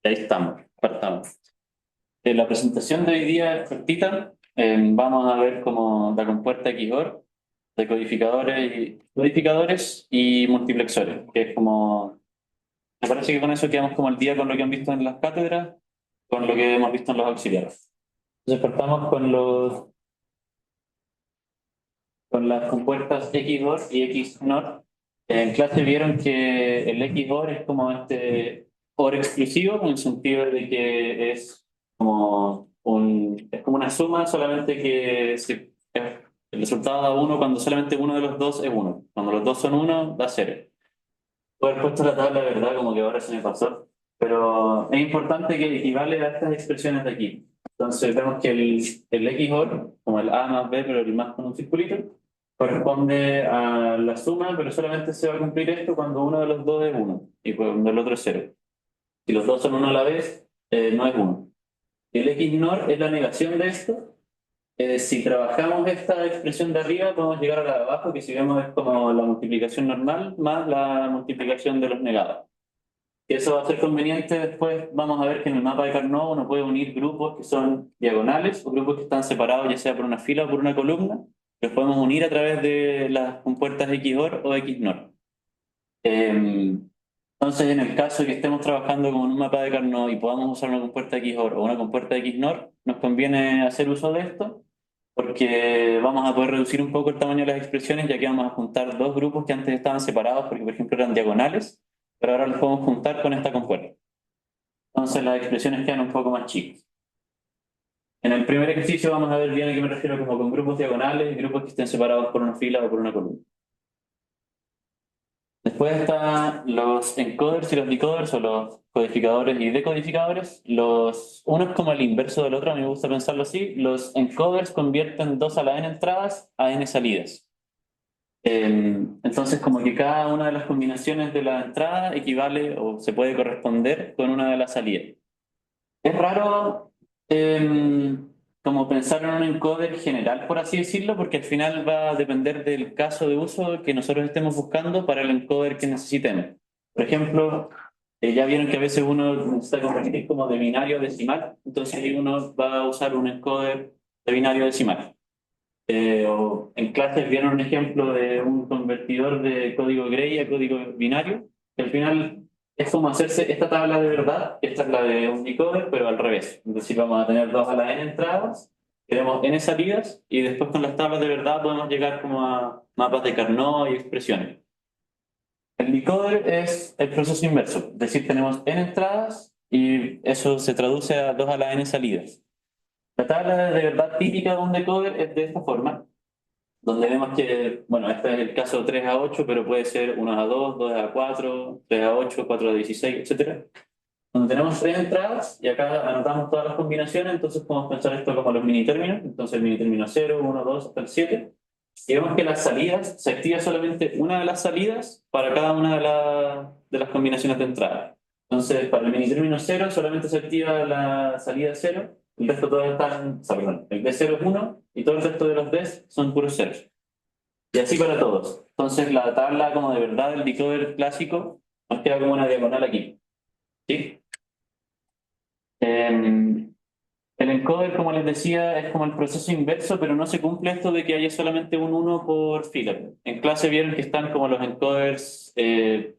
Ahí estamos, partamos. La presentación de hoy día es cortita. Vamos a ver como la compuerta XOR, codificadores y multiplexores, que es como, me parece que con eso quedamos como al día con lo que han visto en las cátedras, con lo que hemos visto en los auxiliares. Entonces partamos con las compuertas XOR y XNOR. En clase vieron que el XOR es como este OR exclusivo, en el sentido de que es como una suma, solamente que el resultado da uno cuando solamente uno de los dos es uno. Cuando los dos son uno, da cero. Puedo haber puesto la tabla de verdad, como que ahora se me pasó, pero es importante que equivale a estas expresiones de aquí. Entonces vemos que el XOR, como el A más B, pero el más con un circulito, corresponde a la suma, pero solamente se va a cumplir esto cuando uno de los dos es uno y cuando el otro es cero. Si los dos son uno a la vez, no es uno. El XNOR es la negación de esto. Si trabajamos esta expresión de arriba, podemos llegar a la de abajo, que si vemos es como la multiplicación normal más la multiplicación de los negados. Y eso va a ser conveniente después. Vamos a ver que en el mapa de Carnot uno puede unir grupos que son diagonales o grupos que están separados ya sea por una fila o por una columna. Los podemos unir a través de las compuertas XOR o XNOR. Entonces, en el caso de que estemos trabajando con un mapa de Carnot y podamos usar una compuerta XOR o una compuerta XNOR, nos conviene hacer uso de esto porque vamos a poder reducir un poco el tamaño de las expresiones, ya que vamos a juntar dos grupos que antes estaban separados porque, por ejemplo, eran diagonales, pero ahora los podemos juntar con esta compuerta. Entonces las expresiones quedan un poco más chicas. En el primer ejercicio vamos a ver bien a qué me refiero como con grupos diagonales, grupos que estén separados por una fila o por una columna. Después están los encoders y los decoders, o los codificadores y decodificadores. Uno es como el inverso del otro, a mí me gusta pensarlo así. Los encoders convierten 2 a la n entradas a n salidas. Entonces, como que cada una de las combinaciones de la entrada equivale o se puede corresponder con una de las salidas. Es raro como pensar en un encoder general, por así decirlo, porque al final va a depender del caso de uso que nosotros estemos buscando para el encoder que necesitemos. Por ejemplo, ya vieron que a veces uno necesita convertir como de binario a decimal, entonces ahí uno va a usar un encoder de binario a decimal. O en clases vieron un ejemplo de un convertidor de código Gray a código binario, que al final es como hacerse esta tabla de verdad, esta es la de un decoder, pero al revés. Es decir, vamos a tener 2 a la n entradas, tenemos n salidas, y después con las tablas de verdad podemos llegar como a mapas de Carnot y expresiones. El decoder es el proceso inverso, es decir, tenemos n entradas y eso se traduce a 2 a la n salidas. La tabla de verdad típica de un decoder es de esta forma, donde vemos que, bueno, este es el caso 3 a 8, pero puede ser 1 a 2, 2 a 4, 3 a 8, 4 a 16, etcétera. Donde tenemos tres entradas y acá anotamos todas las combinaciones, entonces podemos pensar esto como los mini términos, entonces el mini término 0, 1, 2 hasta el 7. Y vemos que las salidas, se activa solamente una de las salidas para cada una de las combinaciones de entrada. Entonces, para el mini término 0 solamente se activa la salida 0, el resto todos están, o sea, perdón, el D0 es 1 y todo el resto de los Ds son puros ceros. Y así para todos. Entonces, la tabla como de verdad del decoder clásico nos queda como una diagonal aquí. ¿Sí? Eh, el encoder, como les decía, es como el proceso inverso, pero no se cumple esto de que haya solamente un uno por fila. En clase vieron que están como los encoders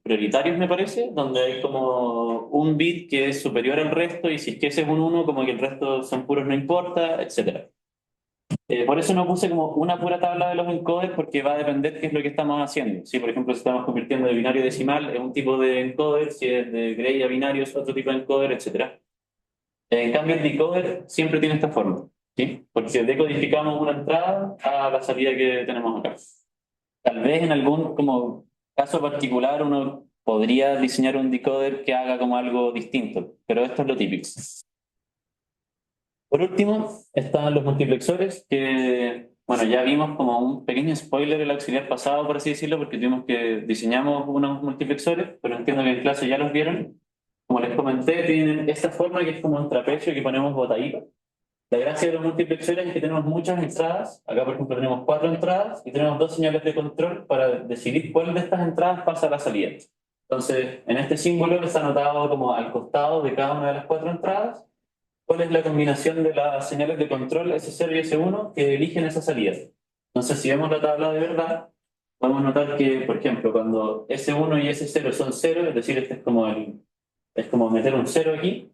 prioritarios, me parece, donde hay como un bit que es superior al resto y si es que ese es un uno, como que el resto son puros no importa, etcétera. Por eso no puse como una pura tabla de los encoders porque va a depender qué es lo que estamos haciendo. Si, por ejemplo, si estamos convirtiendo de binario a decimal, es un tipo de encoder, si es de gray a binario es otro tipo de encoder, etcétera. En cambio, el decoder siempre tiene esta forma, ¿sí? Porque decodificamos una entrada a la salida que tenemos acá. Tal vez en algún como caso particular uno podría diseñar un decoder que haga como algo distinto, pero esto es lo típico. Por último, están los multiplexores, que, bueno, ya vimos como un pequeño spoiler el auxiliar pasado, por así decirlo, porque tuvimos que diseñamos unos multiplexores, pero entiendo que en clase ya los vieron. Como les comenté, tienen esta forma que es como un trapecio que ponemos botadito. La gracia de los multiplexores es que tenemos muchas entradas. Acá, por ejemplo, tenemos cuatro entradas y tenemos dos señales de control para decidir cuál de estas entradas pasa a la salida. Entonces, en este símbolo está anotado como al costado de cada una de las cuatro entradas cuál es la combinación de las señales de control S0 y S1 que eligen esa salida. Entonces, si vemos la tabla de verdad, podemos notar que, por ejemplo, cuando S1 y S0 son 0, es decir, este es como meter un 0 aquí,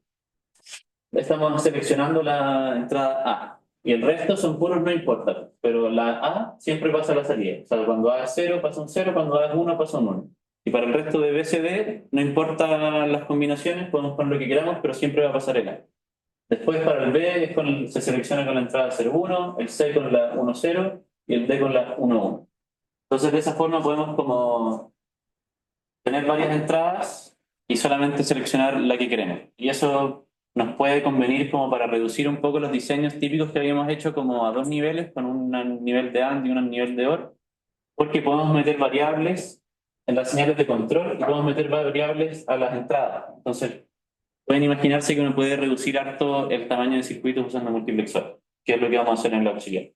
estamos seleccionando la entrada A. Y el resto son puros no importa, pero la A siempre pasa a la salida. O sea, cuando A es 0 pasa un 0, cuando A es 1 pasa un 1. Y para el resto de BCD, no importa las combinaciones, podemos poner lo que queramos, pero siempre va a pasar el A. Después para el B se selecciona con la entrada 0,1, el C con la 1,0 y el D con la 1,1. Entonces de esa forma podemos como tener varias entradas y solamente seleccionar la que queremos. Y eso nos puede convenir como para reducir un poco los diseños típicos que habíamos hecho como a dos niveles, con un nivel de AND y un nivel de OR, porque podemos meter variables en las señales de control y podemos meter variables a las entradas. Entonces pueden imaginarse que uno puede reducir harto el tamaño de circuitos usando multiplexor, que es lo que vamos a hacer en la auxiliar.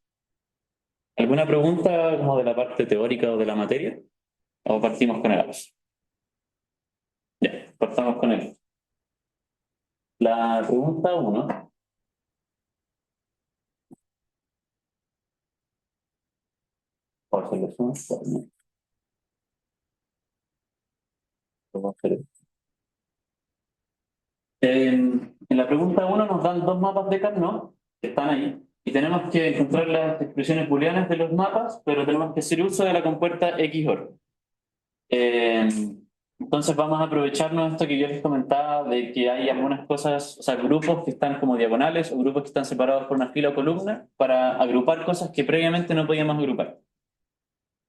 ¿Alguna pregunta como de la parte teórica o de la materia? ¿O partimos con el APS? Ya, partamos con él. La pregunta uno. Por si lo sumo, vamos a hacer esto. En la pregunta uno nos dan dos mapas de Carnot que están ahí. Y tenemos que encontrar las expresiones booleanas de los mapas, pero tenemos que hacer uso de la compuerta XOR. Eh, entonces vamos a aprovecharnos de esto que yo les comentaba, de que hay algunas cosas, o sea, grupos que están como diagonales o grupos que están separados por una fila o columna para agrupar cosas que previamente no podíamos agrupar.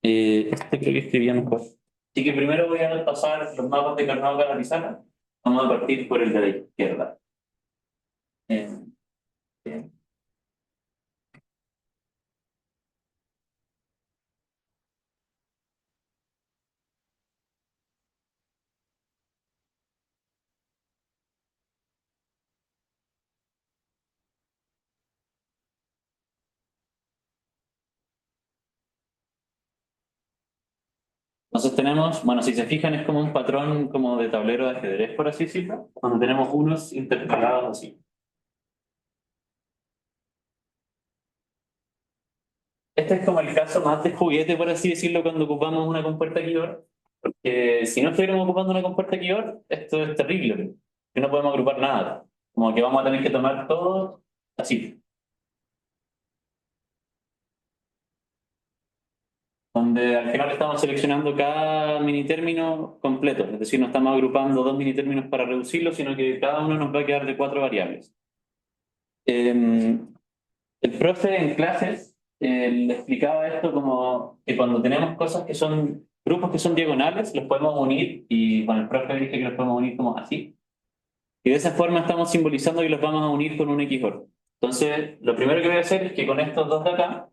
Este creo que escribía mejor. Así que primero voy a pasar los mapas de Carnot a la pizarra. Vamos a partir por el de la izquierda. Eh, eh, Entonces tenemos, bueno, si se fijan es como un patrón como de tablero de ajedrez, por así decirlo, cuando tenemos unos intercalados así. Este es como el caso más de juguete, por así decirlo, cuando ocupamos una compuerta keyword. Porque si no estuviéramos ocupando una compuerta keyword, esto es terrible. Que no podemos agrupar nada. Como que vamos a tener que tomar todo así. Donde al final estamos seleccionando cada mini término completo. Es decir, no estamos agrupando dos mini términos para reducirlo, sino que cada uno nos va a quedar de cuatro variables. El profe en clases le explicaba esto como que cuando tenemos cosas que son, grupos que son diagonales, los podemos unir y bueno, el profe dice que los podemos unir como así. Y de esa forma estamos simbolizando que los vamos a unir con un XOR. Entonces, lo primero que voy a hacer es que con estos dos de acá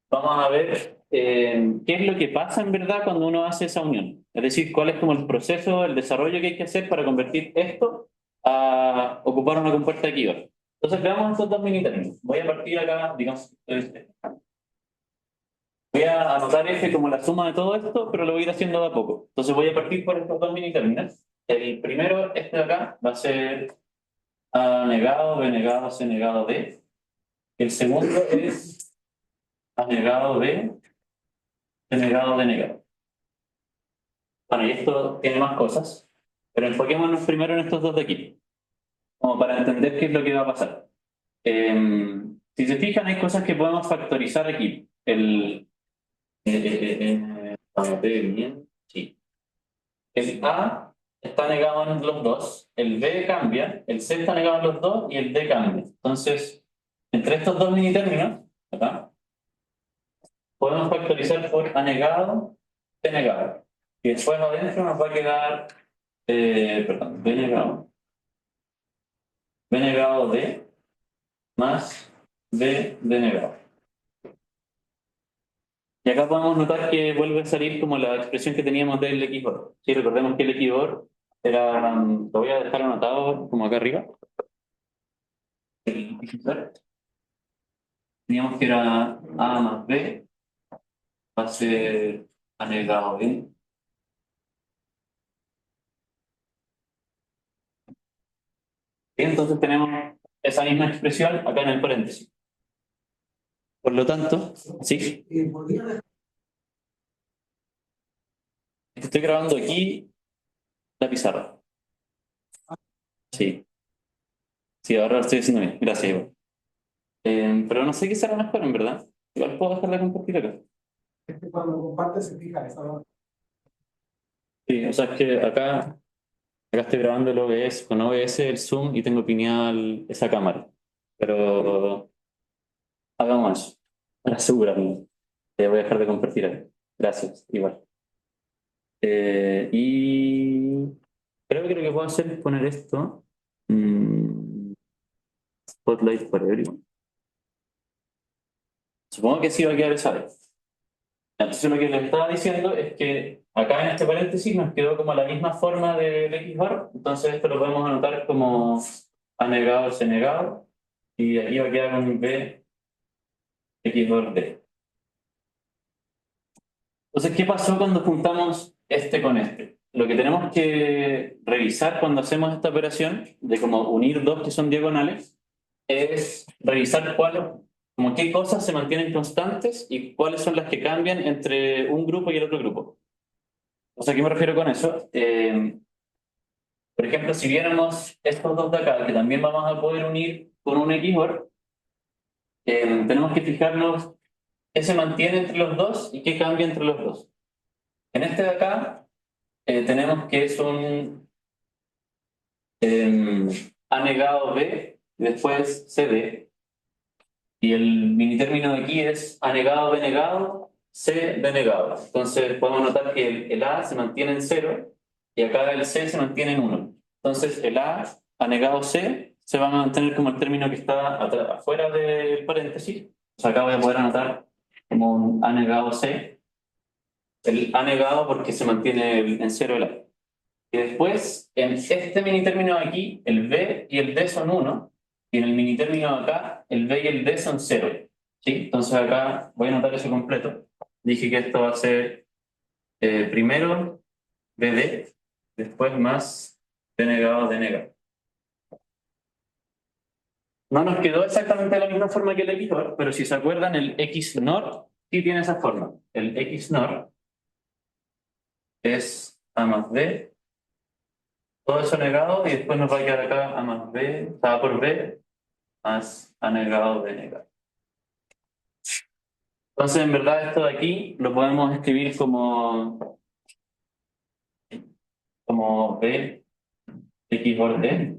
vamos a ver qué es lo que pasa en verdad cuando uno hace esa unión. Es decir, cuál es como el proceso, el desarrollo que hay que hacer para convertir esto a ocupar una compuerta de XOR. Entonces, veamos estos dos mini términos. Voy a partir acá, digamos, voy a anotar F como la suma de todo esto, pero lo voy a ir haciendo de a poco. Entonces voy a partir por estos dos mini términos. El primero, este de acá, va a ser A negado, B negado, C negado, D. El segundo es A negado, B, C negado, D negado. Bueno, y esto tiene más cosas, pero enfoquémonos primero en estos dos de aquí, como para entender qué es lo que va a pasar. Si se fijan, hay cosas que podemos factorizar aquí. Anoté bien, sí. El A está negado en los dos, el B cambia, el C está negado en los dos y el D cambia. Entonces, entre estos dos mini términos, ¿verdad? Podemos factorizar por A negado, C negado. Y después adentro nos va a quedar, perdón, B negado D más D negado. Y acá podemos notar que vuelve a salir como la expresión que teníamos del XOR. Sí, recordemos que el XOR era, lo voy a dejar anotado como acá arriba. El XOR teníamos que era A más B va a ser A negado B Entonces tenemos esa misma expresión acá en el paréntesis. Por lo tanto, sí, estoy grabando aquí la pizarra. Sí, sí, ahora lo estoy haciendo bien. Gracias, Iván. Pero no sé qué será mejor, en verdad. Igual puedo dejarla compartir acá. Es que cuando compartes se fija esa. Sí, o sea, es que acá estoy grabando el OBS con OBS, el Zoom y tengo pineada esa cámara. Pero hagamos eso, para asegurarme. Te voy a dejar de compartir ahí. Gracias, igual. Y creo que lo que puedo hacer es poner esto. Spotlight for everyone. Supongo que sí va a quedar esa vez. Entonces lo que les estaba diciendo es que acá en este paréntesis nos quedó como la misma forma del X bar, entonces esto lo podemos anotar como A negado, C negado, y aquí va a quedar un B, X bar D. Entonces, ¿qué pasó cuando juntamos este con este? Lo que tenemos que revisar cuando hacemos esta operación de como unir dos que son diagonales es revisar como qué cosas se mantienen constantes y cuáles son las que cambian entre un grupo y el otro grupo. O sea, ¿a qué me refiero con eso? Por ejemplo, si viéramos estos dos de acá, que también vamos a poder unir con un XOR, tenemos que fijarnos qué se mantiene entre los dos y qué cambia entre los dos. En este de acá, tenemos que es un A negado B, y después CD, y el mini término de aquí es A negado B negado, C B negado. Entonces podemos notar que el A se mantiene en 0 y acá el C se mantiene en 1. Entonces el A negado C se va a mantener como el término que está afuera del paréntesis. O sea, acá voy a poder anotar como un A negado C, el A negado porque se mantiene en 0 el A. Y después, en este mini término de aquí, el B y el D son 1, y en el mini término de acá, el B y el D son 0. ¿Sí? Entonces acá voy a anotar eso completo. Dije que esto va a ser primero BD, después más D negado, D negado. No nos quedó exactamente de la misma forma que el XOR, pero si se acuerdan, el XNOR sí tiene esa forma. El XNOR es A más B, todo eso negado, y después nos va a quedar acá A más B, A por B, más A negado, B negado. Entonces, en verdad, esto de aquí lo podemos escribir como B, X por D,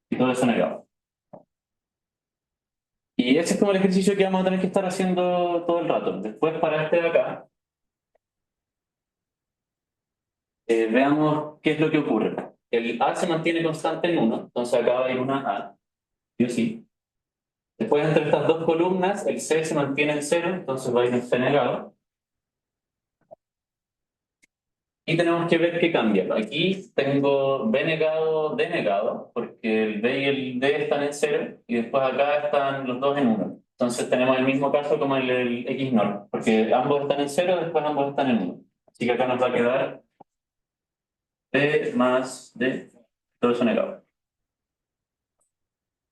y todo eso negado. Y ese es como el ejercicio que vamos a tener que estar haciendo todo el rato. Después, para este de acá, veamos qué es lo que ocurre. El A se mantiene constante en 1, entonces acá va a ir una A, sí o sí. Después, entre estas dos columnas, el C se mantiene en 0, entonces va a ir un C negado. Y tenemos que ver qué cambia. Aquí tengo B negado, D negado, porque el B y el D están en 0, y después acá están los dos en 1. Entonces tenemos el mismo caso como el XNOR, porque ambos están en 0, después ambos están en 1. Así que acá nos va a quedar D más D, todo eso negado.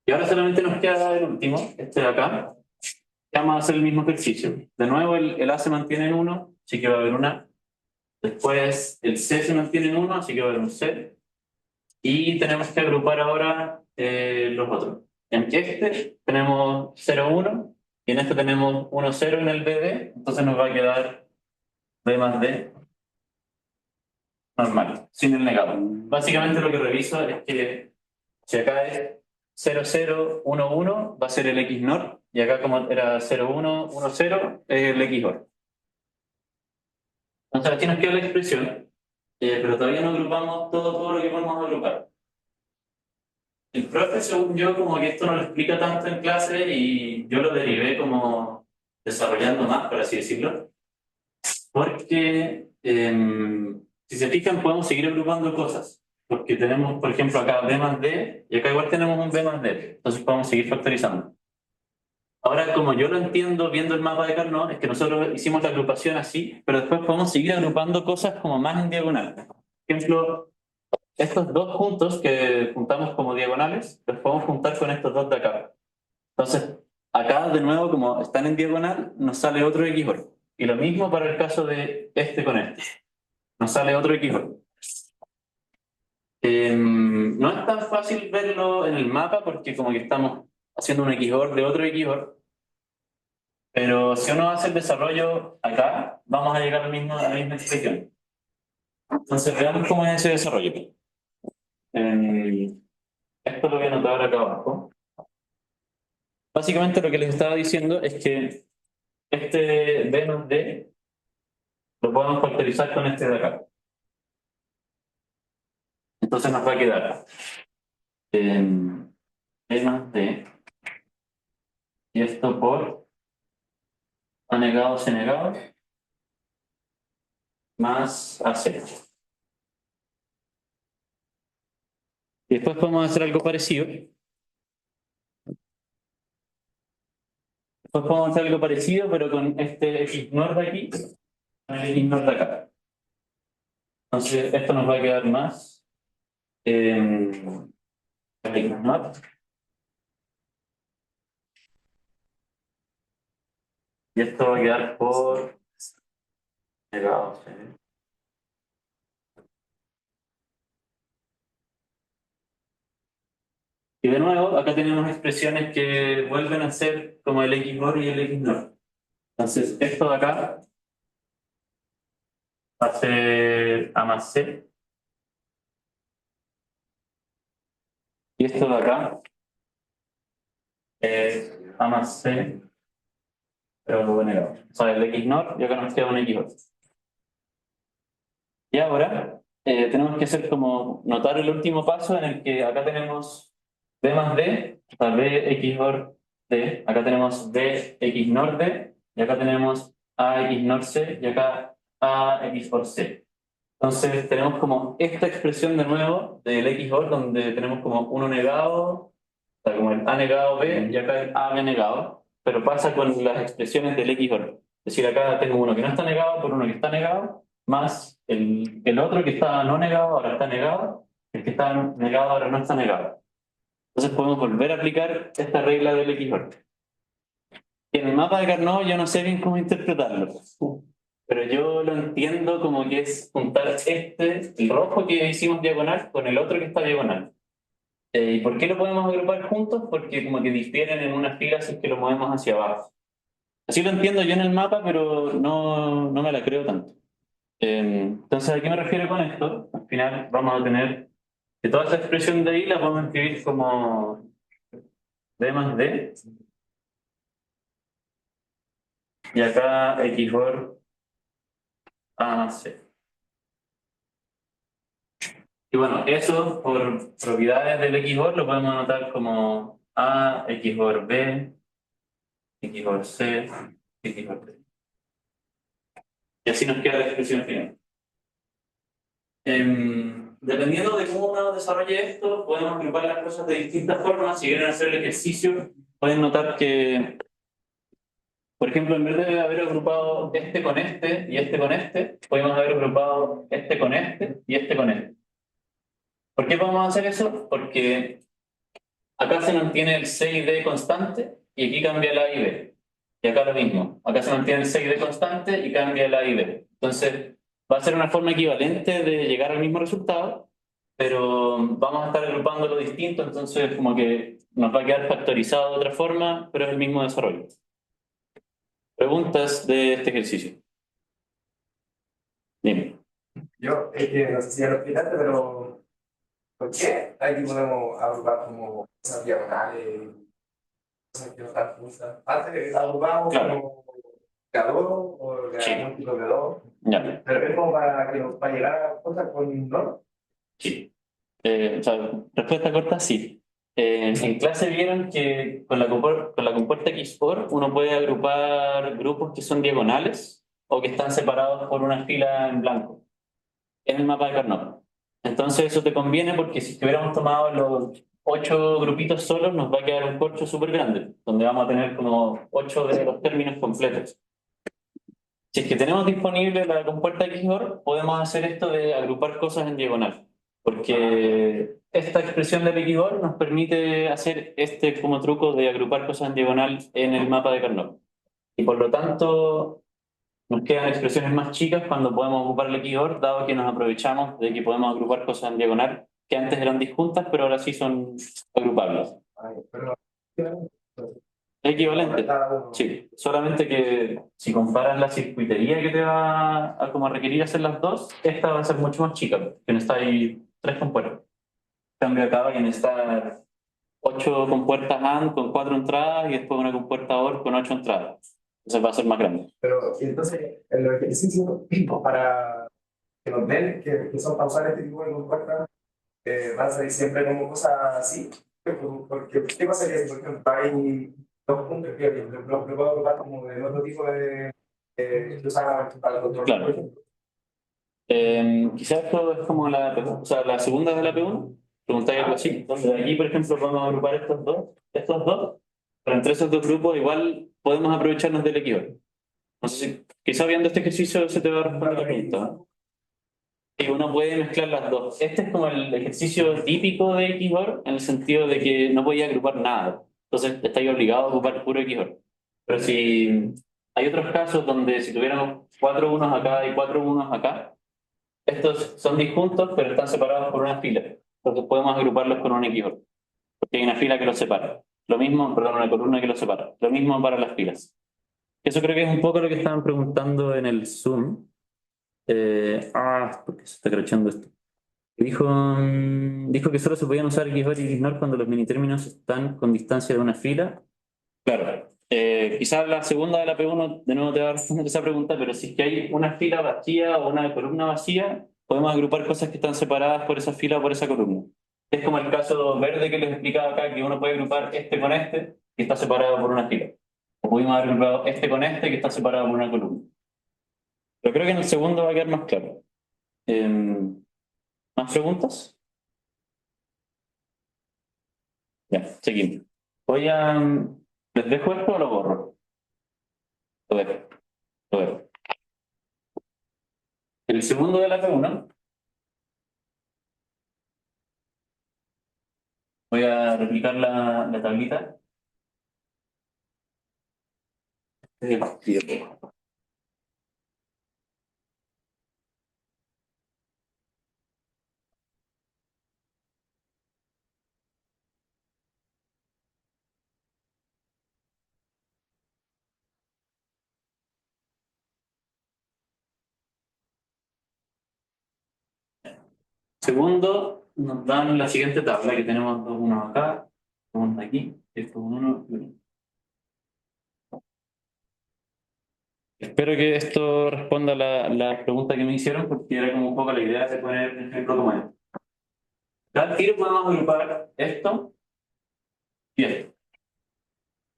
Y ahora solamente nos queda el último, este de acá, que vamos a hacer el mismo ejercicio. De nuevo el A se mantiene en 1, así que va a haber una. Después el C se mantiene en 1, así que va a haber un C. Y tenemos que agrupar ahora los otros. En este tenemos 0, 1, y en este tenemos 1, 0 en el BD, entonces nos va a quedar B más D normal, sin el negado. Básicamente lo que reviso es que si acá es 0, 0, 1, 1, va a ser el XNOR, y acá como era 0, 1, 1, 0, es el XOR. Entonces aquí nos queda la expresión, pero todavía no agrupamos todo lo que podemos agrupar. El profe, según yo, como que esto no lo explica tanto en clase y yo lo derivé como desarrollando más, por así decirlo, porque si se fijan podemos seguir agrupando cosas, porque tenemos, por ejemplo, acá B más D y acá igual tenemos un B más D, entonces podemos seguir factorizando. Ahora, como yo lo entiendo viendo el mapa de Carnot, es que nosotros hicimos la agrupación así, pero después podemos seguir agrupando cosas como más en diagonal. Por ejemplo, estos dos juntos que juntamos como diagonales, los podemos juntar con estos dos de acá. Entonces, acá de nuevo, como están en diagonal, nos sale otro XOR. Y lo mismo para el caso de este con este. Nos sale otro XOR. No es tan fácil verlo en el mapa porque como que estamos haciendo un XOR de otro XOR, pero si uno hace el desarrollo acá, vamos a llegar a la misma expresión. Entonces veamos cómo es ese desarrollo. Esto lo voy a anotar acá abajo. Básicamente lo que les estaba diciendo es que este B más D lo podemos factorizar con este de acá. Entonces nos va a quedar B más D y esto por A negado C negado más AC. Y después podemos hacer algo parecido. Después podemos hacer algo parecido, pero con este XNOR de aquí, con el XNOR de acá. Entonces esto nos va a quedar más XNOR. Y esto va a quedar por negado C. Y de nuevo, acá tenemos expresiones que vuelven a ser como el XNOR y el XNOR. Entonces, esto de acá va a ser A más C. Y esto de acá es A más C, pero luego negado. O sea, el XNOR y acá nos queda un XOR. Y ahora tenemos que hacer como notar el último paso en el que acá tenemos B más D, o sea, B XOR D. Acá tenemos B XNOR D. Y acá tenemos A XNOR C. Y acá A XOR C. Entonces tenemos como esta expresión de nuevo del XOR donde tenemos como uno negado, o sea, como el A negado B y acá el AB negado, pero pasa con las expresiones del XOR. Es decir, acá tengo uno que no está negado por uno que está negado, más el otro que está no negado ahora está negado, el que está negado ahora no está negado. Entonces podemos volver a aplicar esta regla del XOR. Y en el mapa de Carnot yo no sé bien cómo interpretarlo. Pero yo lo entiendo como que es juntar el rojo que hicimos diagonal, con el otro que está diagonal. ¿Y por qué lo podemos agrupar juntos? Porque como que difieren en una fila si es que lo movemos hacia abajo. Así lo entiendo yo en el mapa, pero no me la creo tanto. Entonces, ¿a qué me refiero con esto? Al final vamos a tener que toda esa expresión de ahí la podemos escribir como D más D, y acá XOR A más C. Y bueno, eso por propiedades del XOR lo podemos anotar como A, XOR B, XOR C, XOR D. Y así nos queda la expresión final. Dependiendo de cómo uno desarrolle esto, podemos agrupar las cosas de distintas formas. Si quieren hacer el ejercicio, pueden notar que, por ejemplo, en vez de haber agrupado este con este y este con este, podemos haber agrupado este con este y este con este. ¿Por qué podemos hacer eso? Porque acá se mantiene el C y D constante y aquí cambia el A y B. Y acá lo mismo. Acá se mantiene el C y D constante y cambia el A y B. Entonces, va a ser una forma equivalente de llegar al mismo resultado, pero vamos a estar agrupándolo distinto, entonces como que nos va a quedar factorizado de otra forma, pero es el mismo desarrollo. ¿Preguntas de este ejercicio? Dime. Yo, es que no sé si ya lo explicaste, pero ¿por qué aquí podemos agrupar como cosas diagonales, cosas que no están juntas? Antes agrupamos Claro. como calor o Sí. múltiplos de dos, Ya. pero es como para llegar a cosas con ¿no? Sí. O sea, respuesta corta, sí. En clase vieron que con la compuerta XOR uno puede agrupar grupos que son diagonales o que están separados por una fila en blanco en el mapa de Carnot. Entonces eso te conviene porque si hubiéramos tomado los 8 grupitos solos nos va a quedar un corcho súper grande, donde vamos a tener como 8 de los términos completos. Si es que tenemos disponible la compuerta XOR, podemos hacer esto de agrupar cosas en diagonal. Porque esta expresión del equivor nos permite hacer este como truco de agrupar cosas en diagonal en el mapa de Carnot. Y por lo tanto, nos quedan expresiones más chicas cuando podemos ocupar el equivor, dado que nos aprovechamos de que podemos agrupar cosas en diagonal que antes eran disjuntas, pero ahora sí son agrupables. Pero, Es equivalente. Sí, solamente que si comparas la circuitería que te va a, como a requerir hacer las dos, esta va a ser mucho más chica, que necesita ahí tres compuertas. En cambio acá va a necesitar ocho compuertas AND con cuatro entradas y después una compuerta OR con ocho entradas. Entonces va a ser más grande. pero y entonces, en los ejercicios para que nos den, que son para usar este tipo de compuertas, van a salir siempre como cosas así. Porque, ¿qué pasaría si, por ejemplo, hay dos puntos que los puedo agrupar como de otro tipo de usar para el control? Claro. Por ejemplo. Quizás esto es como o sea, la segunda de la P1, preguntáis algo así, donde aquí, por ejemplo, podemos agrupar estos dos, pero entre esos dos grupos igual podemos aprovecharnos del equivalente. No sé si, quizás viendo este ejercicio se te va a responder la pregunta, ¿no? Y uno puede mezclar las dos. Este es como el ejercicio típico de XOR, en el sentido de que no podía agrupar nada. Entonces estáis obligado a ocupar puro XOR. Pero si hay otros casos donde si tuviéramos cuatro unos acá y cuatro unos acá, estos son disjuntos, pero están separados por una fila. Entonces podemos agruparlos con un XOR, porque hay una fila que los separa. Lo mismo, perdón, una columna que los separa. Lo mismo para las filas. Eso creo que es un poco lo que estaban preguntando en el Zoom. ¿Por qué se está crachando esto? Dijo que solo se podían usar XOR y XNOR cuando los minitérminos están con distancia de una fila. Claro. Quizás la segunda de la P1 de nuevo te va a responder esa pregunta, pero si es que hay una fila vacía o una columna vacía, podemos agrupar cosas que están separadas por esa fila o por esa columna. Es como el caso verde que les explicaba acá, que uno puede agrupar este con este, que está separado por una fila. O pudimos haber agrupado este con este, que está separado por una columna. Pero creo que en el segundo va a quedar más claro. ¿Más preguntas? Ya, seguimos. Voy a... ¿Les dejo esto o lo borro? Lo dejo, lo dejo. El segundo de la P1, voy a replicar la tablita. Segundo, nos dan la siguiente tabla, que tenemos dos unos acá, uno aquí, esto uno y uno. Espero que esto responda a la pregunta que me hicieron, porque era como un poco la idea de poner un ejemplo como este. Al tiro podemos agrupar esto y esto,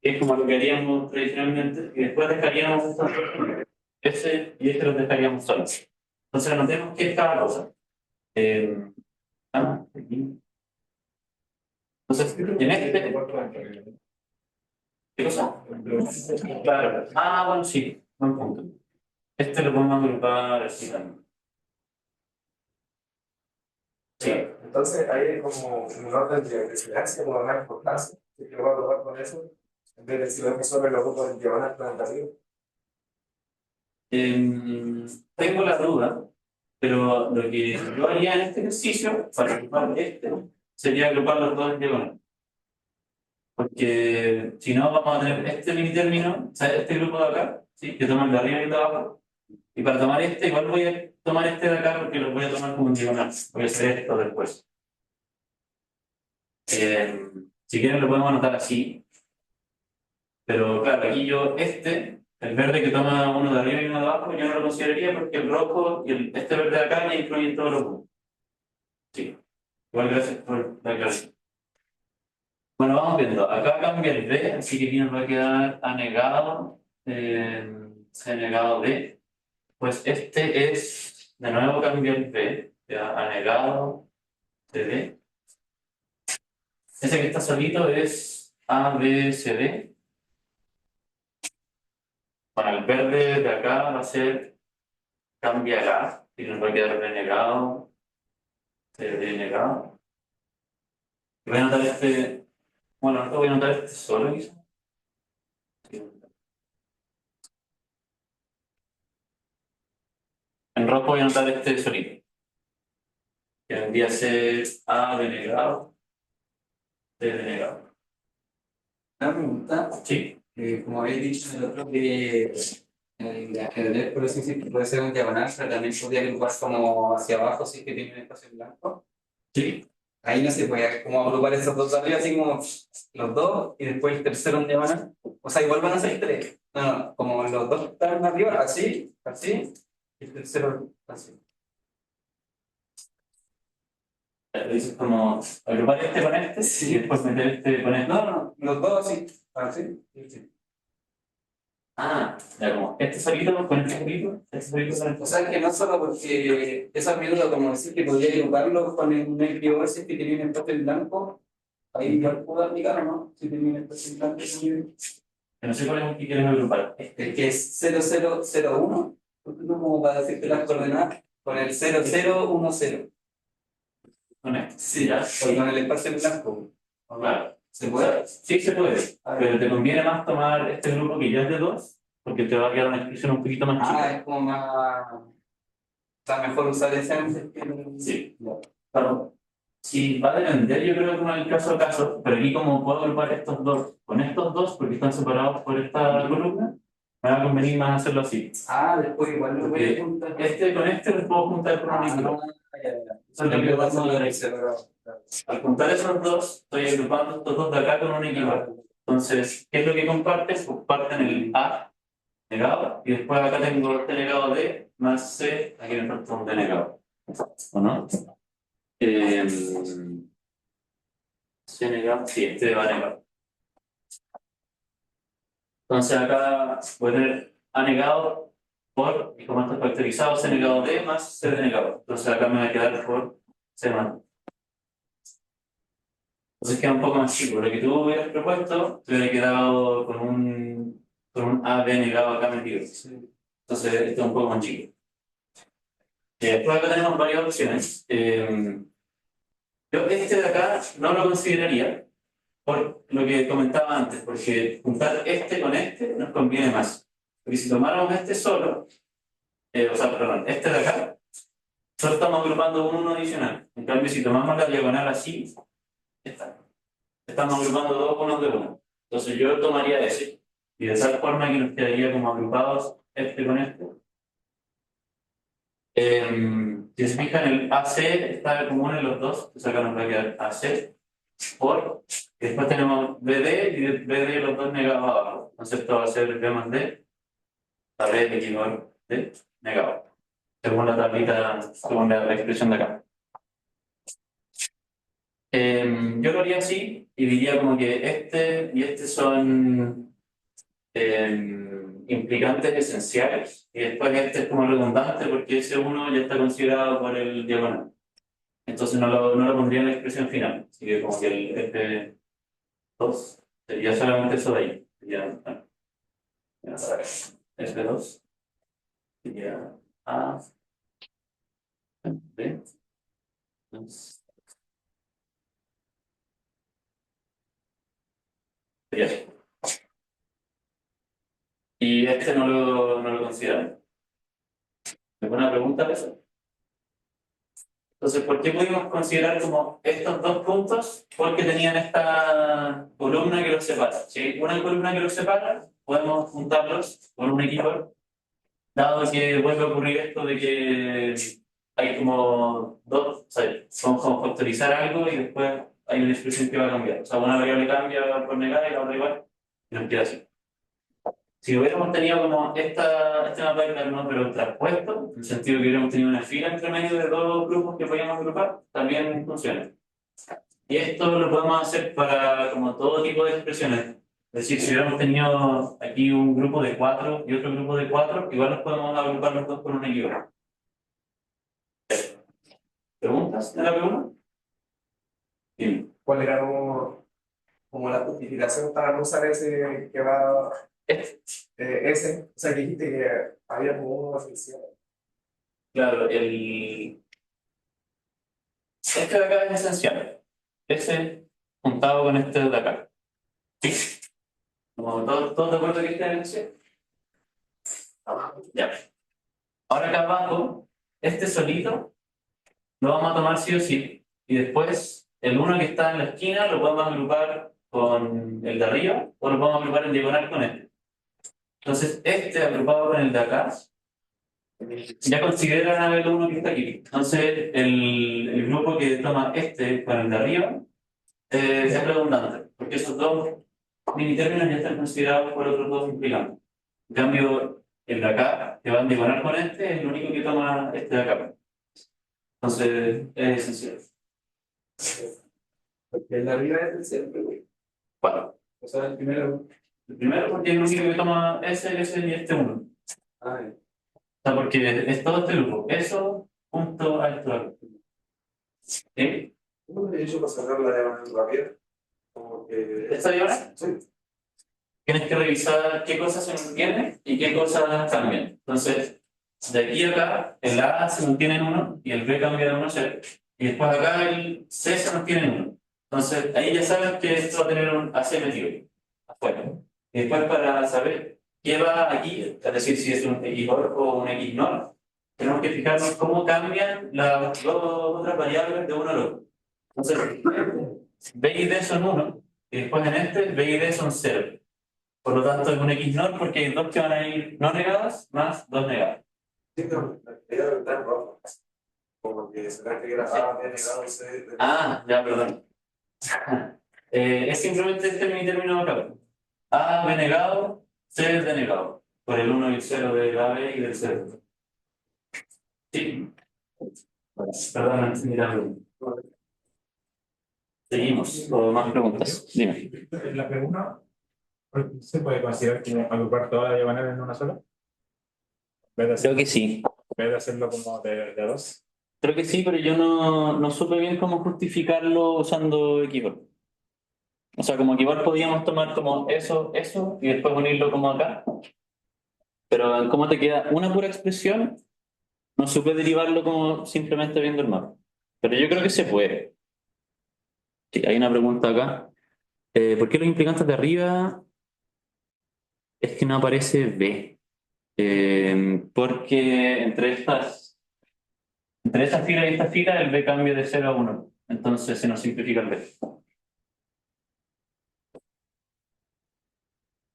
que es como lo que haríamos tradicionalmente, y después dejaríamos ese y este los dejaríamos solos. Entonces anotemos qué es cada cosa. Eh, aquí. Entonces, en ¿qué cosa? Claro. Bueno, sí, buen punto. Este lo podemos agrupar así también. Sí. Entonces, ahí hay como un orden de presidencia, como una importancia, que yo voy a probar con eso, en vez de decir que solo lo ocupo en diagonal planetario. Tengo la duda, pero lo que yo haría en este ejercicio, para agrupar este, sería agrupar los dos en diagonal. Porque si no, vamos a tener este mini término, o sea, este grupo de acá, ¿sí? Que toma el de arriba y el de abajo. Y para tomar este, igual voy a tomar este de acá porque lo voy a tomar como un diagonal. Voy a hacer esto después. Si quieren lo podemos anotar así, pero claro, aquí yo el verde que toma uno de arriba y uno de abajo, yo no lo consideraría porque el rojo y este verde de acá ya incluyen todos los grupos. Sí, igual gracias por la aclaración. Bueno, vamos viendo. Acá cambia el B, así que aquí nos va a quedar anegado, C negado B. Pues este es, de nuevo cambia el B, ya anegado CD. Ese que está solito es A, B, C, D. Bueno, el verde de acá va a ser cambia A y nos va a quedar renegado negado. Voy a anotar este, bueno, no voy a anotar este solo, quizás. En rojo voy a anotar este solito, que vendría a ser A denegado, C denegado. Una pregunta, Sí, como habéis dicho en el otro, que el ajedrez, por así decirlo, puede ser un diagonal, pero también podría agrupar como hacia abajo si es que tiene un espacio en blanco. sí. Ahí no se puede como agrupar esos dos de arriba, así como los dos, y después el tercero en diagonal. O sea, igual van a ser tres. No, no, como los dos están arriba, así, así, y el tercero así. Lo dices como agrupar este con este y después meter este con este. No, no, los dos así, así, y así. Ah, ya como este solito con este solito con O sea, que no solo porque esa mi duda, como decir que podría agruparlo con el medio ese que tiene un espacio en blanco, ahí igual puedo aplicar, ¿o no? Si tiene un espacio en blanco también. que no sé cuál es el que quieres agrupar. El que es 0001, no como para decirte las coordenadas, con el 0010. Con este. Sí, Ya. o con el espacio en blanco. Claro. ¿Se puede? Sí se puede, pero te conviene más tomar este grupo que ya es de dos, porque te va a quedar una expresión un poquito más Ah, chica. es como más. Está mejor usar ese antes que Sí. Claro. Sí, va a depender, yo creo, como en el caso a caso, pero aquí como puedo agrupar estos dos con estos dos, porque están separados por esta columna, me va a convenir más hacerlo así. Ah, después igual lo voy a Porque juntar. este con este los puedo juntar con un equilibrio. Ya. Eso es lo que pasa ahora. Al juntar esos dos, estoy agrupando estos dos de acá con un equilibrio. Entonces, ¿qué es lo que comparten? Comparten el A negado, y después acá tengo este negado D más C, aquí me falta un D negado. ¿O no? Eh, C negado, sí, este va negado. Entonces acá voy a tener A negado por, y como está factorizado, C negado D más C negado. Entonces acá me va a quedar por C más. Entonces queda un poco más chico. Lo que tú hubieras propuesto, te hubiera quedado con un A B negado acá metido. Entonces esto es un poco más chico. Después acá tenemos varias opciones. Yo este de acá no lo consideraría por lo que comentaba antes, porque juntar este con este nos conviene más. Porque si tomáramos este solo, o sea, perdón, este de acá, solo estamos agrupando un uno adicional. En cambio, si tomamos la diagonal así, esta, estamos agrupando dos unos de uno. Entonces yo tomaría ese, y de tal forma que nos quedaría como agrupados este con este. Si se fijan, el AC está común en los dos, entonces acá nos va a quedar AC por, y después tenemos BD y BD los dos negados abajo. Entonces esto va a ser B más D, la B de equilibrio D negado, según la tablita, según la expresión de acá. Yo lo haría así y diría como que este y este son implicantes esenciales y después este es como redundante porque ese uno ya está considerado por el diagonal. Entonces no lo pondría en la expresión final. Así que como que el F2 sería solamente eso de ahí. Sería, F2 sería A, B, 2. Sería así. Y este no lo consideran. ¿Alguna pregunta de eso? Entonces, ¿por qué pudimos considerar como estos dos puntos? Porque tenían esta columna que los separa. Si hay una columna que los separa, podemos juntarlos con un equipo, dado que vuelve a ocurrir esto de que hay como dos, o sea, vamos a factorizar algo y después hay una expresión que va a cambiar. O sea, una variable cambia por negar y la otra igual, y nos queda así. Si hubiéramos tenido como este mapa de Carnot, pero traspuesto, en el sentido que hubiéramos tenido una fila entre medio de dos grupos que podíamos agrupar, también funciona. Y esto lo podemos hacer para como todo tipo de expresiones. Es decir, si hubiéramos tenido aquí un grupo de cuatro y otro grupo de cuatro, igual nos podemos agrupar los dos con un equilibrio. ¿Preguntas de la pregunta? Sí. ¿Cuál era como la justificación para no usar ese que va, ese? O sea, que dijiste que había como uno oficial. Claro, Este de acá es esencial. Ese juntado con este de acá. ¿Sí? ¿Como todos de acuerdo que este es esencial? Ya. Ahora acá abajo, este solito lo vamos a tomar sí o sí. Y después, el uno que está en la esquina lo podemos agrupar con el de arriba o lo podemos agrupar en diagonal con este. Entonces, este agrupado con el de acá ya consideran el uno que está aquí. Entonces, el grupo que toma este con el de arriba es redundante, porque esos dos mini términos ya están considerados por otros dos implicantes. En cambio, el de acá, que va a diagonal con este, es el único que toma este de acá. Entonces, es esencial. Porque el de arriba es el siempre, güey. Bueno, O sea, el primero. el primero porque es el único que toma ese y este uno. Ah, ya. O sea, porque es todo este grupo. Eso junto a esto. ¿Sí? ¿Cómo le he hecho para sacar la diagonal rápida? Como que. ¿Esta diagonal? Sí. Tienes que revisar qué cosas se mantienen y qué cosas cambian. Entonces, de aquí a acá, el A se mantiene en 1 y el B cambia de 1 a 0. Y después acá el C se mantiene en 1. Entonces, ahí ya sabes que esto va a tener un AC metido afuera. Y después para saber qué va aquí, es decir, si es un XOR o un XNOR, tenemos que fijarnos cómo cambian las dos otras variables de uno al otro. Entonces, B y D son 1, y después en este B y D son 0. Por lo tanto, es un XNOR porque hay dos que van a ir no negadas más dos negadas. Sí, pero la idea de estar rojo. Como que se ve que era A, B negado, C. Ah, ya, perdón. Es simplemente este mini término acá. A denegado, C denegado. Por el 1 y el 0 de la B y del 0. Sí. Perdón, no entendí la pregunta. Seguimos. ¿O más preguntas? Dime. La pregunta, ¿se puede considerar como agrupar toda la diagonal en una sola? ¿En vez de Creo hacerlo, que sí. en vez de hacerlo como de dos? Creo que sí, pero yo no supe bien cómo justificarlo usando equivalent. O sea, como que igual podíamos tomar como eso, y después unirlo como acá. Pero en cómo te queda una pura expresión, no supe derivarlo como simplemente viendo el mapa. Pero yo creo que se puede. Sí, hay una pregunta acá. ¿Por qué los implicantes de arriba es que no aparece B? Porque entre esta fila y esta fila el B cambia de 0 a 1. Entonces se nos simplifica el B.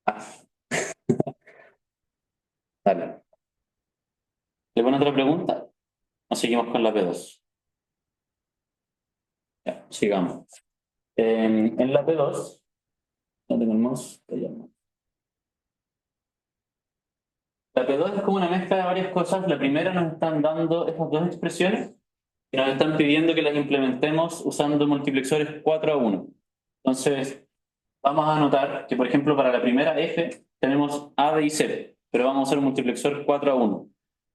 Ah, dale. ¿Le ponen otra pregunta? ¿O seguimos con la P2? Ya, sigamos. En la P2, no tengo el mouse, allá no. La P2 es como una mezcla de varias cosas. La primera nos están dando esas dos expresiones y nos están pidiendo que las implementemos usando multiplexores 4 a 1. Entonces, vamos a anotar que, por ejemplo, para la primera F tenemos A, B y C, pero vamos a usar un multiplexor 4 a 1.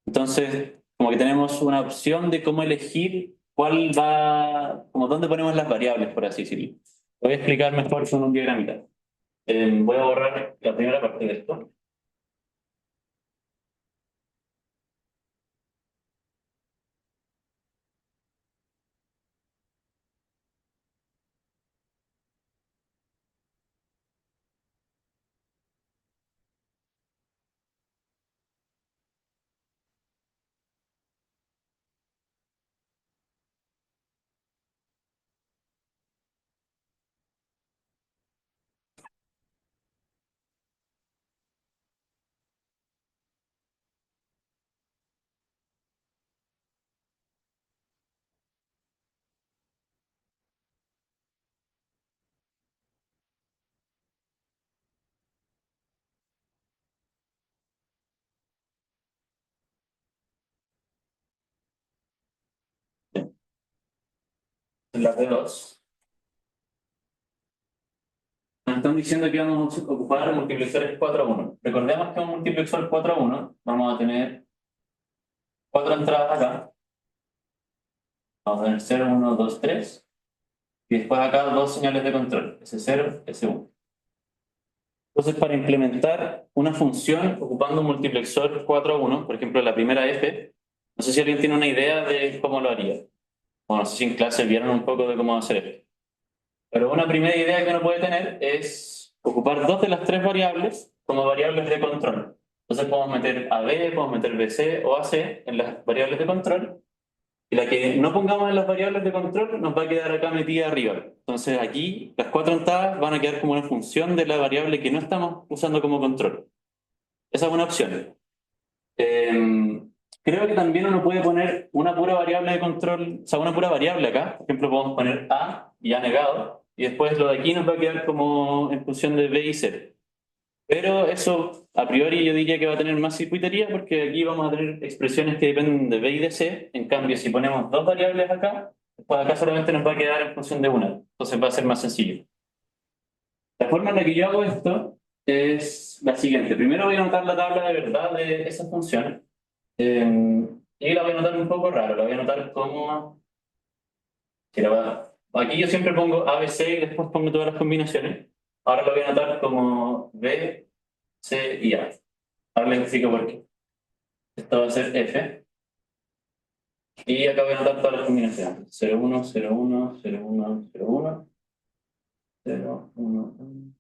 Entonces, como que tenemos una opción de cómo elegir cuál va, como dónde ponemos las variables, por así decirlo. Lo voy a explicar mejor con un diagramita. Voy a borrar la primera parte de esto. En la P2. Nos están diciendo que vamos a ocupar multiplexores 4 a 1. Recordemos que un multiplexor 4 a 1 vamos a tener 4 entradas acá. Vamos a tener 0, 1, 2, 3. Y después acá dos señales de control, S0, S1. Entonces, para implementar una función ocupando un multiplexor 4 a 1, por ejemplo, la primera F, no sé si alguien tiene una idea de cómo lo haría. Bueno, no sé si en clase vieron un poco de cómo hacer esto. Pero una primera idea que uno puede tener es ocupar dos de las tres variables como variables de control. Entonces podemos meter AB, podemos meter BC o AC en las variables de control. Y la que no pongamos en las variables de control nos va a quedar acá metida arriba. Entonces aquí las cuatro entradas van a quedar como una función de la variable que no estamos usando como control. Esa es una opción. Creo que también uno puede poner una pura variable de control, o sea, una pura variable acá. Por ejemplo, podemos poner A y A negado, y después lo de aquí nos va a quedar como en función de B y C. Pero eso, a priori, yo diría que va a tener más circuitería porque aquí vamos a tener expresiones que dependen de B y de C. En cambio, si ponemos dos variables acá, pues acá solamente nos va a quedar en función de una. Entonces va a ser más sencillo. La forma en la que yo hago esto es la siguiente. Primero voy a anotar la tabla de verdad de esas funciones. Y la voy a anotar un poco raro. La voy a anotar como... Aquí yo siempre pongo A, B, C y después pongo todas las combinaciones. Ahora lo voy a anotar como B, C y A. Ahora les explico por qué. Esto va a ser F. Y acá voy a anotar todas las combinaciones. 0, 1, 0, 1, 0, 1, 0, 1, 0, 1, 1.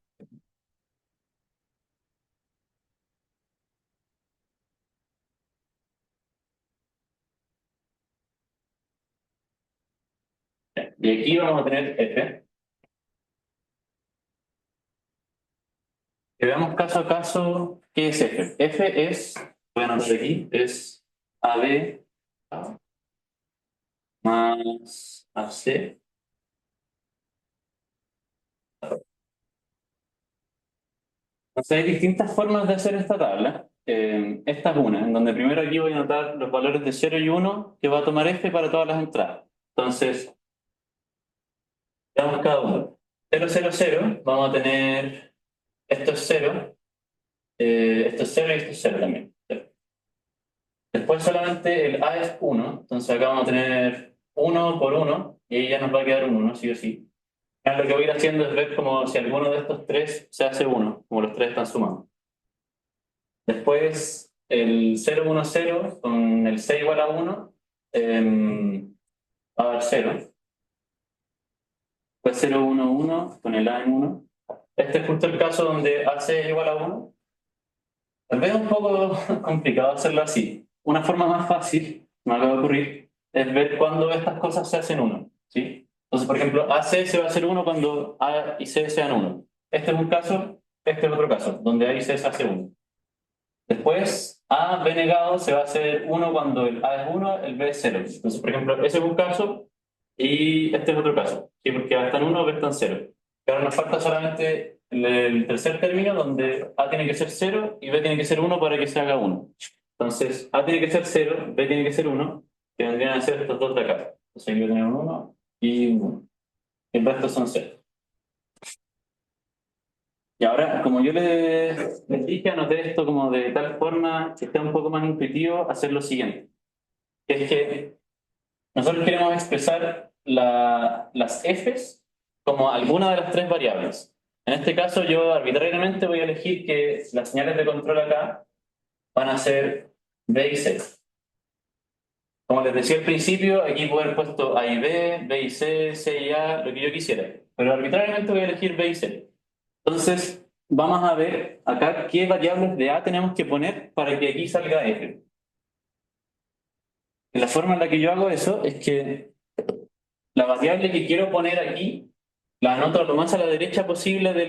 Y aquí vamos a tener F. Que veamos caso a caso qué es F. F es, voy a anotar aquí, es AB más AC. Entonces hay distintas formas de hacer esta tabla. Esta es una, en donde primero aquí voy a anotar los valores de 0 y 1 que va a tomar F para todas las entradas. Entonces, veamos cada uno. 0, 0, 0, vamos a tener, esto es 0, esto es 0 y esto es 0 también. Después solamente el A es 1, entonces acá vamos a tener 1 por 1, y ahí ya nos va a quedar un 1, sí o sí. Ahora lo que voy a ir haciendo es ver como si alguno de estos tres se hace 1, como los tres están sumados. Después el 0, 1, 0 con el C igual a 1 va a dar 0. Después 0, 1, 1 con el A en 1. Este es justo el caso donde AC es igual a 1. Tal vez es un poco complicado hacerlo así. Una forma más fácil, me acaba de ocurrir, es ver cuándo estas cosas se hacen 1. ¿Sí? Entonces, por ejemplo, AC se va a hacer 1 cuando A y C sean 1. Este es un caso, este es otro caso, donde A y C se hace 1. Después, A, B negado se va a hacer 1 cuando el A es 1, el B es 0. Entonces, por ejemplo, ese es un caso y este es otro caso. ¿Sí? Porque A está en 1, B está en 0. Y ahora nos falta solamente el tercer término donde A tiene que ser 0 y B tiene que ser 1 para que se haga 1. Entonces, A tiene que ser 0, B tiene que ser 1, que vendrían a ser estos dos de acá. Entonces, aquí voy a tener un 1 y un 1. El resto son 0. Y ahora, como yo les dije, anoté esto como de tal forma que esté un poco más intuitivo, hacer lo siguiente. Que es que nosotros queremos expresar las f's como alguna de las tres variables. En este caso, yo arbitrariamente voy a elegir que las señales de control acá van a ser B y C. Como les decía al principio, aquí puedo haber puesto A y B, B y C, C y A, lo que yo quisiera. Pero arbitrariamente voy a elegir B y C. Entonces, vamos a ver acá qué variables de A tenemos que poner para que aquí salga F. Y la forma en la que yo hago eso es que la variable que quiero poner aquí la anoto lo más a la derecha posible de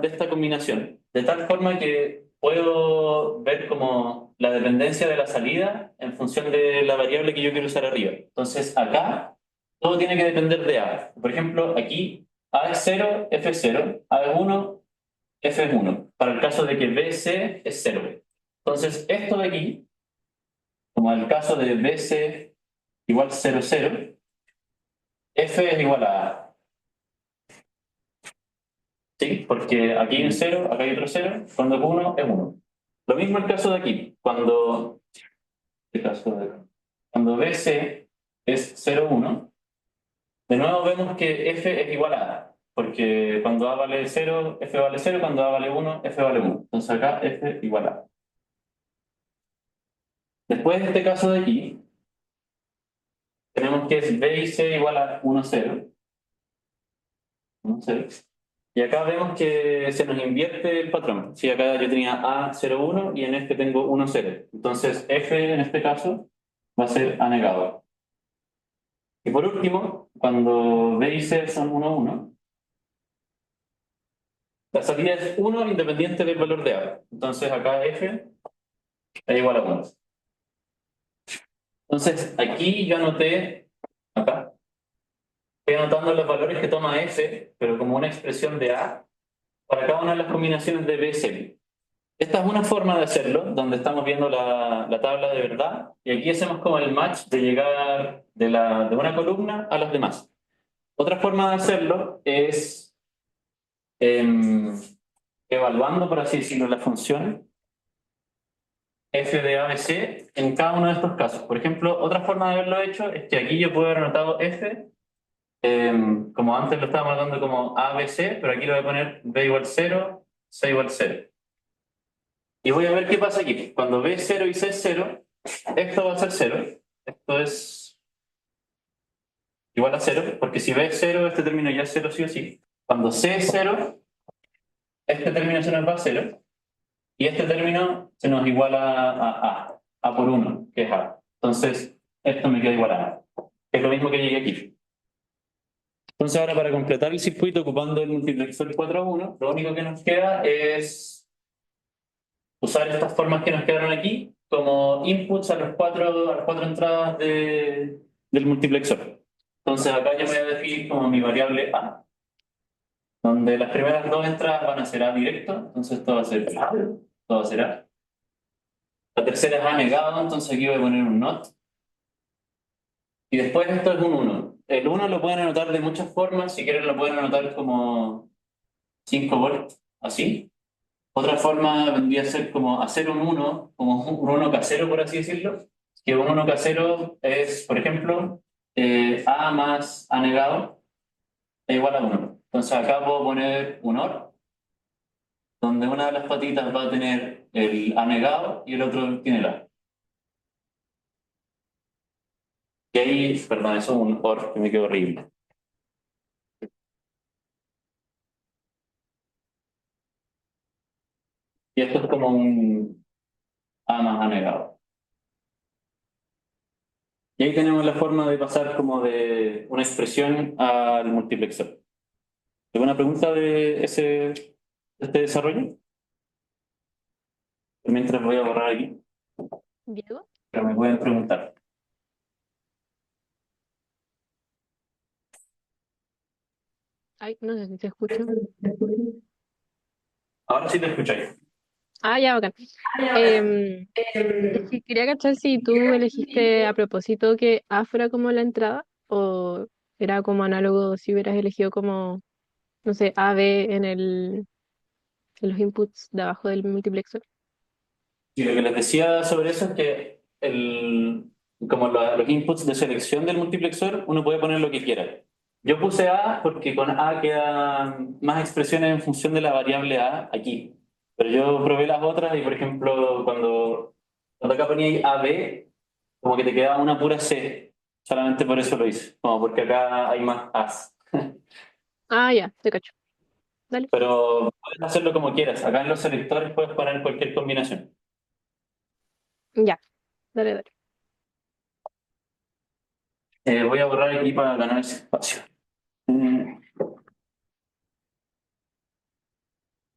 esta combinación, de tal forma que puedo ver como la dependencia de la salida en función de la variable que yo quiero usar arriba. Entonces, acá todo tiene que depender de A. Por ejemplo, aquí A es 0, F es 0, A es 1, F es 1, para el caso de que BC es 0. Entonces, esto de aquí, como el caso de BC igual 0, 0, F es igual a A. ¿Sí? Porque aquí hay un 0, acá hay otro 0, cuando es 1 es 1. Lo mismo el caso de aquí, cuando BC es 0, 1, de nuevo vemos que F es igual a A, porque cuando A vale 0, F vale 0, cuando A vale 1, F vale 1. Entonces acá F igual a A. Después de este caso de aquí, tenemos que es B y C igual a 1, 0. 1, 0. Y acá vemos que se nos invierte el patrón. Si acá yo tenía A, 0, 1 y en este tengo 1, 0. Entonces F en este caso va a ser anegado. Y por último, cuando B y C son 1, 1, la salida es 1 independiente del valor de A. Entonces acá F es igual a 1. Entonces aquí yo anoté, acá, estoy anotando los valores que toma F, pero como una expresión de A, para cada una de las combinaciones de B y C. Esta es una forma de hacerlo, donde estamos viendo la tabla de verdad, y aquí hacemos como el match de llegar de una columna a las demás. Otra forma de hacerlo es evaluando, por así decirlo, la función f de ABC en cada uno de estos casos. Por ejemplo, otra forma de haberlo hecho es que aquí yo puedo haber anotado f, como antes lo estábamos anotando como ABC, pero aquí lo voy a poner b igual 0, c igual 0. Y voy a ver qué pasa aquí. Cuando B es 0 y C es 0, esto va a ser 0. Esto es igual a 0, porque si B es 0, este término ya es 0 sí o sí. Cuando C es 0, este término se nos va a 0. Y este término se nos iguala a por 1, que es A. Entonces, esto me queda igual a A. Es lo mismo que llegué aquí. Entonces, ahora para completar el circuito ocupando el multiplexor 4 a 1, lo único que nos queda es usar estas formas que nos quedaron aquí como inputs a las cuatro entradas del multiplexor. Entonces acá yo me voy a definir como mi variable A, donde las primeras dos entradas van a ser A directo, entonces esto va a ser A, esto va a ser A. La tercera es A negado, entonces aquí voy a poner un not. Y después esto es un 1. El 1 lo pueden anotar de muchas formas, si quieren lo pueden anotar como 5 volts, así. Otra forma vendría a ser como hacer un 1, como un 1 casero, por así decirlo. Que un 1 casero es, por ejemplo, A más A negado es igual a 1. Entonces acá puedo poner un OR, donde una de las patitas va a tener el A negado y el otro tiene el A. Y ahí, perdón, eso es un OR que me quedó horrible. Y esto es como un A más A negado. Y ahí tenemos la forma de pasar como de una expresión al multiplexor. ¿Alguna pregunta de este desarrollo? Mientras voy a borrar aquí, Diego. pero me pueden preguntar. Ay, no sé si te escucho. Ahora sí te escucháis. Ah, ya, bacán. Es que quería cachar si tú elegiste a propósito que A fuera como la entrada o era como análogo si hubieras elegido como, no sé, A, B en los inputs de abajo del multiplexor. Y lo que les decía sobre eso es que como los inputs de selección del multiplexor, uno puede poner lo que quiera. Yo puse A porque con A quedan más expresiones en función de la variable A aquí. Pero yo probé las otras y, por ejemplo, cuando acá ponía AB, como que te quedaba una pura C. Solamente por eso lo hice. Como porque acá hay más A's. Ah, ya, te cacho. Dale. Pero puedes hacerlo como quieras. Acá en los selectores puedes poner cualquier combinación. Ya, dale, dale. Voy a borrar aquí para ganar ese espacio.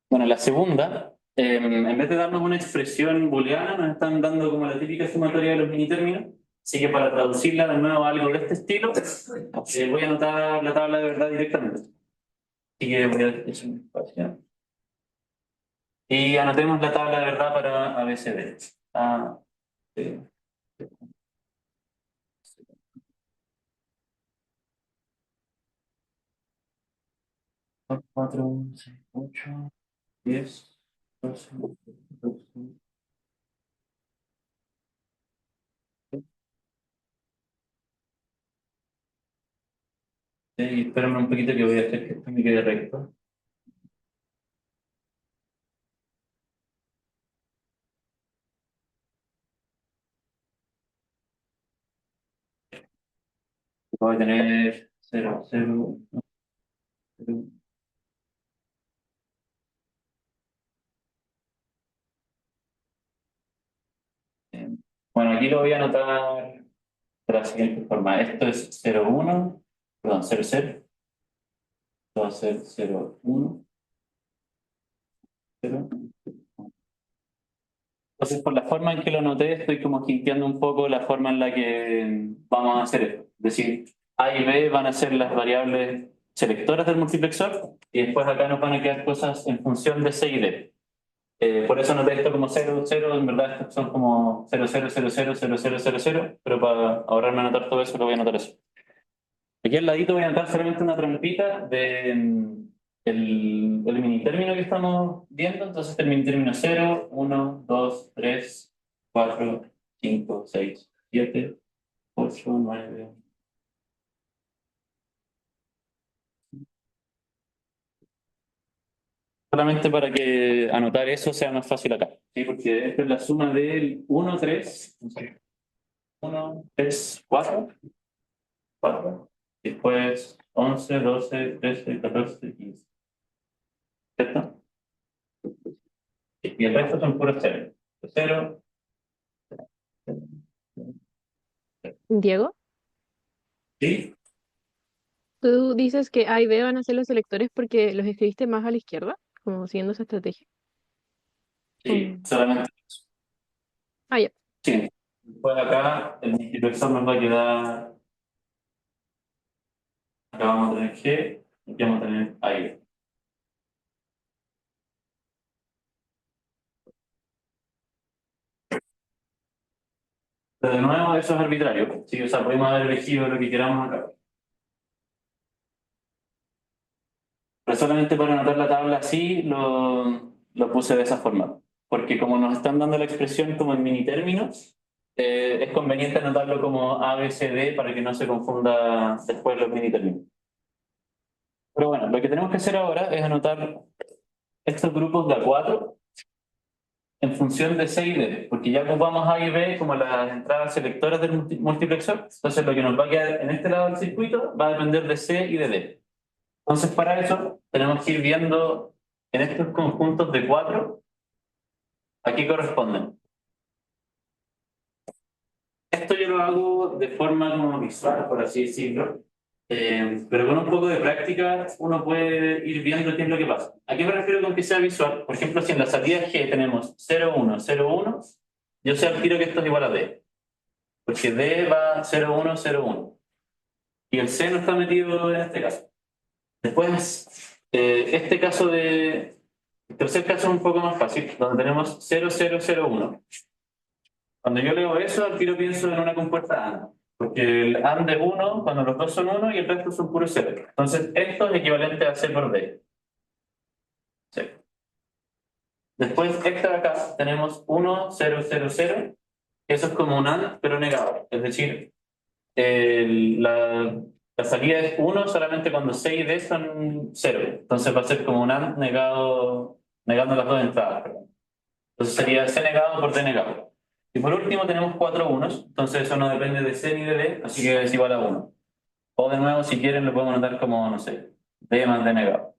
Bueno, la segunda, en vez de darnos una expresión booleana, nos están dando como la típica sumatoria de los minitérminos. Así que para traducirla de nuevo a algo de este estilo, voy a anotar la tabla de verdad directamente. Así que voy a hacer un espacio. Y anotemos la tabla de verdad para ABCD. A, B, 4, 6, 8, 10, 12, 12. Y espérame un poquito que voy a hacer que esto me quede recto. Voy a tener 0, 0, 0. Bueno, aquí lo voy a anotar de la siguiente forma. Esto es 0, 1, perdón, 0, 0. Esto va a ser 0, 1, 0. Entonces, por la forma en que lo anoté, estoy como jinteando un poco la forma en la que vamos a hacer esto. Es decir, A y B van a ser las variables selectoras del multiplexor y después acá nos van a quedar cosas en función de C y D. Por eso anoté esto como 0, 0, en verdad estos son como 0, 0, 0, 0, 0, 0, 0, 0, pero para ahorrarme anotar todo eso lo voy a anotar eso. Aquí al ladito voy a anotar solamente una trampita de el mini término que estamos viendo. Entonces el mini término 0, 1, 2, 3, 4, 5, 6, 7, 8, 9. Solamente para que anotar eso sea más fácil acá. ¿Sí? Porque esta es la suma del 1, 3, 1, 3, 4, 4. Después 11, 12, 13, 14, 15. ¿Cierto? Y el resto son puros ceros. Cero. Diego, ¿Sí? tú dices que A y B van a ser los selectores porque los escribiste más a la izquierda, como siguiendo esa estrategia. Sí, Mm. solamente. Ah, ya. Sí. Después acá el multiplexor nos va a quedar. Acá vamos a tener G y aquí vamos a tener aire. Pero de nuevo, eso es arbitrario. Sí, o sea, podemos haber elegido lo que queramos acá. Pero solamente para anotar la tabla así, lo puse de esa forma. Porque como nos están dando la expresión como en mini términos, es conveniente anotarlo como A, B, C, D para que no se confunda después los mini términos. Pero bueno, lo que tenemos que hacer ahora es anotar estos grupos de A4 en función de C y D, porque ya ocupamos A y B como las entradas selectoras del multiplexor. Entonces lo que nos va a quedar en este lado del circuito va a depender de C y de D. Entonces para eso tenemos que ir viendo en estos conjuntos de 4 a qué corresponden. Esto yo lo hago de forma como visual, por así decirlo. Pero con un poco de práctica uno puede ir viendo qué es lo que pasa. ¿A qué me refiero con que sea visual? Por ejemplo, si en la salida G tenemos 0, 1, 0, 1, yo sé al tiro que esto es igual a D. Porque D va 0, 1, 0, 1. Y el C no está metido en este caso. Después, este caso de... El tercer caso es un poco más fácil, donde tenemos 0, 0, 0, 1. Cuando yo leo eso, al tiro pienso en una compuerta AND. Porque el AND es 1 cuando los dos son 1 y el resto son puros 0. Entonces, esto es equivalente a C por D. Sí. Después, esta de acá, tenemos 1, 0, 0, 0. Eso es como un AND, pero negado. Es decir, la salida es 1 solamente cuando C y D son 0. Entonces va a ser como un AND negado, negando las dos entradas. Perdón. Entonces sería C negado por D negado. Y por último tenemos 4 unos, entonces eso no depende de C ni de D, así que es igual a 1. O de nuevo, si quieren, lo podemos anotar como, no sé, D más D negado.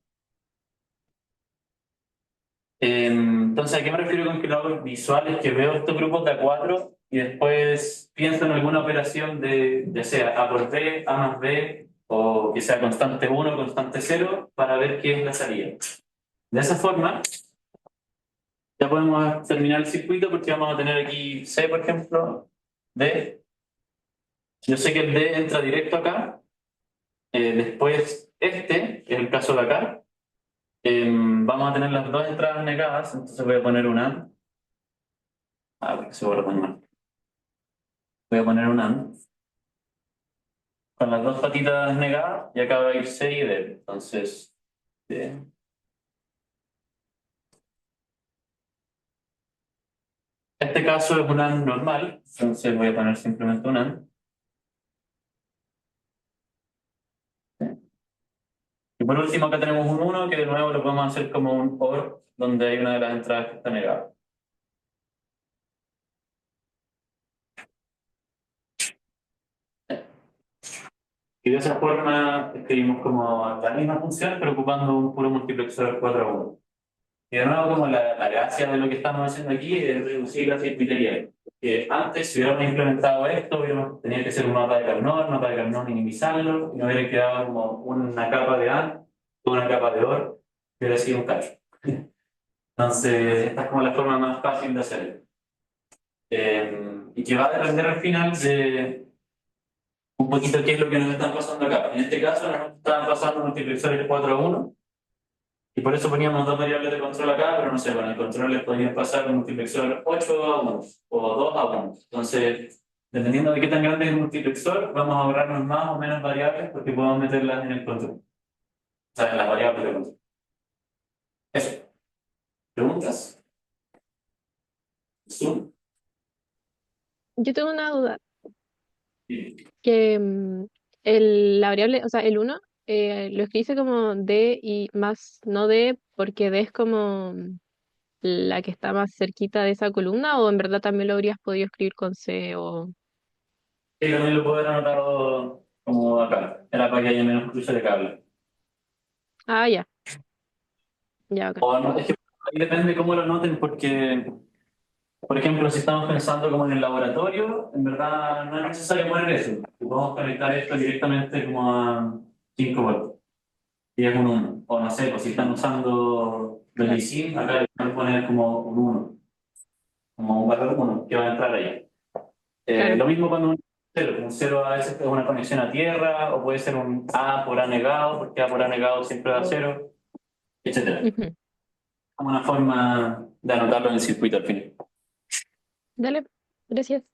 Entonces, ¿a qué me refiero con que lo hago visual? Es que veo estos grupos de A4 y después pienso en alguna operación de, ya sea A por B, A más B, o que sea constante 1, constante 0, para ver qué es la salida. De esa forma, ya podemos terminar el circuito porque vamos a tener aquí C, por ejemplo, D. Yo sé que el D entra directo acá. Después, este, que es el caso de acá, vamos a tener las dos entradas negadas, entonces voy a poner una. Ah, porque se borra tan mal. Voy a poner un AND con las dos patitas negadas y acá va a ir C y D. Entonces, D. Este caso es un AND normal, entonces voy a poner simplemente un AND. Y por último acá tenemos un 1 que de nuevo lo podemos hacer como un OR, donde hay una de las entradas que está negada. Y de esa forma escribimos como la misma función, pero ocupando un puro multiplexor 4 a 1. Y de nuevo, como la gracia de lo que estamos haciendo aquí es reducir la circuitería. Que antes, si hubiéramos implementado esto, hubiéramos tenido que hacer un mapa de Carnot minimizarlo, y nos hubiera quedado como una capa de AND, una capa de OR, que hubiera sido un cacho. Entonces, esta es como la forma más fácil de hacerlo. Y que va a depender al final de un poquito qué es lo que nos están pasando acá. En este caso, nos están pasando multiplexores 4 a 1. Y por eso poníamos dos variables de control acá, pero no sé, con el control les podrían pasar un multiplexor 8 a 1 o 2 a 1. Entonces, dependiendo de qué tan grande es el multiplexor, vamos a ahorrarnos más o menos variables porque podemos meterlas en el control. O sea, en las variables de control. Eso. ¿Preguntas? ¿Zoom? Yo tengo una duda, Sí. que la variable, o sea, el uno lo escribiste como D y más no D porque D es como la que está más cerquita de esa columna, o en verdad también lo habrías podido escribir con C o... Sí, también lo puedo haber anotado como acá. Era para que haya menos cruce de cable. Ah, ya, ya, ok. O no, es que ahí depende cómo lo noten, porque, por ejemplo, si estamos pensando como en el laboratorio, en verdad no es necesario poner eso. Podemos conectar esto directamente como a 5 volts y es un 1. O no sé, pues si están usando el Claro, ISIN, acá le pueden poner como un 1, como un valor 1 que va a entrar ahí. claro. Lo mismo cuando un 0 a veces es una conexión a tierra, o puede ser un A por A negado, porque A por A negado siempre da 0, etcétera. Ujú. Como una forma de anotarlo en el circuito al final. Dale, gracias.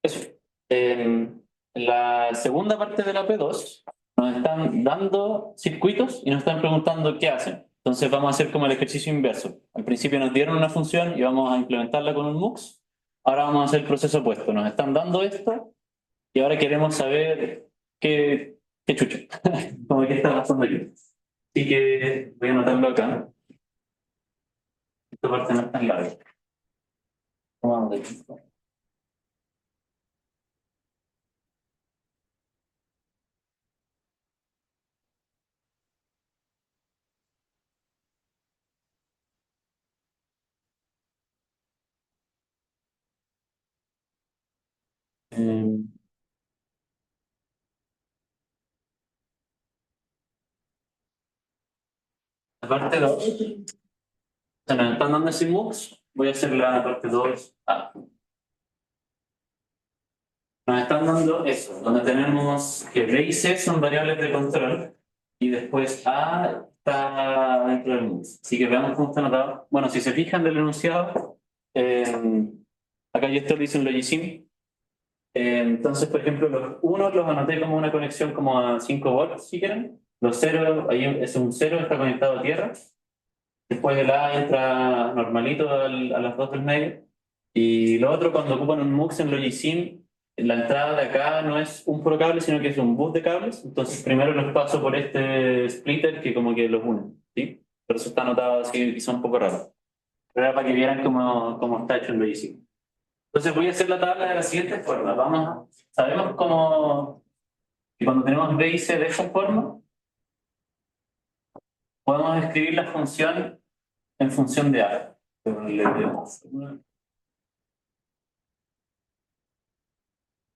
Eso. En la segunda parte de la P2 nos están dando circuitos y nos están preguntando qué hacen. Entonces vamos a hacer como el ejercicio inverso. Al principio nos dieron una función y vamos a implementarla con un MUX. Ahora vamos a hacer el proceso opuesto. Nos están dando esto y ahora queremos saber qué chucho. Como qué está pasando aquí. Así que voy a anotarlo acá. Esta parte no es tan larga. Vamos a ver. Eh, la parte 2. Se nos están dando ese MUX, voy a hacer la parte 2. Nos están dando eso, donde tenemos que B y C son variables de control y después A está dentro del MUX. Así que veamos cómo está anotado. Bueno, si se fijan del enunciado, acá yo esto lo hice en Logisim. Entonces, por ejemplo, los unos los anoté como una conexión como a 5 volts, si quieren. Los ceros, ahí es un 0, está conectado a tierra. Después el A entra normalito a las dos del medio. Y lo otro, cuando ocupan un MUX en Logisim, la entrada de acá no es un puro cable, sino que es un bus de cables. Entonces primero los paso por este splitter que como que los une, ¿sí? Por eso está anotado así, quizá un poco raro. Pero era para que vieran cómo está hecho en Logisim. Entonces voy a hacer la tabla de la siguiente forma. Sabemos cómo, que cuando tenemos B y C de esta forma, podemos escribir la función en función de A.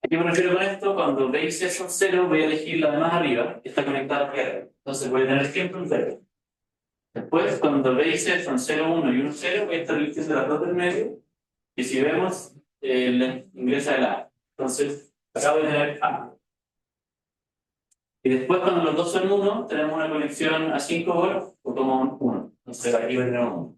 ¿A qué me refiero con esto? Cuando B y C son 0, voy a elegir la de más arriba, que está conectada a tierra. Entonces voy a tener siempre un 0. Después, cuando B y C son 0, 1 y 1, 0, voy a estar eligiendo las dos del medio. Y si vemos, le ingresa el A. Entonces, acá voy a tener A. Y después, cuando los dos son 1, tenemos una conexión a 5 volts o como un 1. Entonces, aquí voy a tener un 1.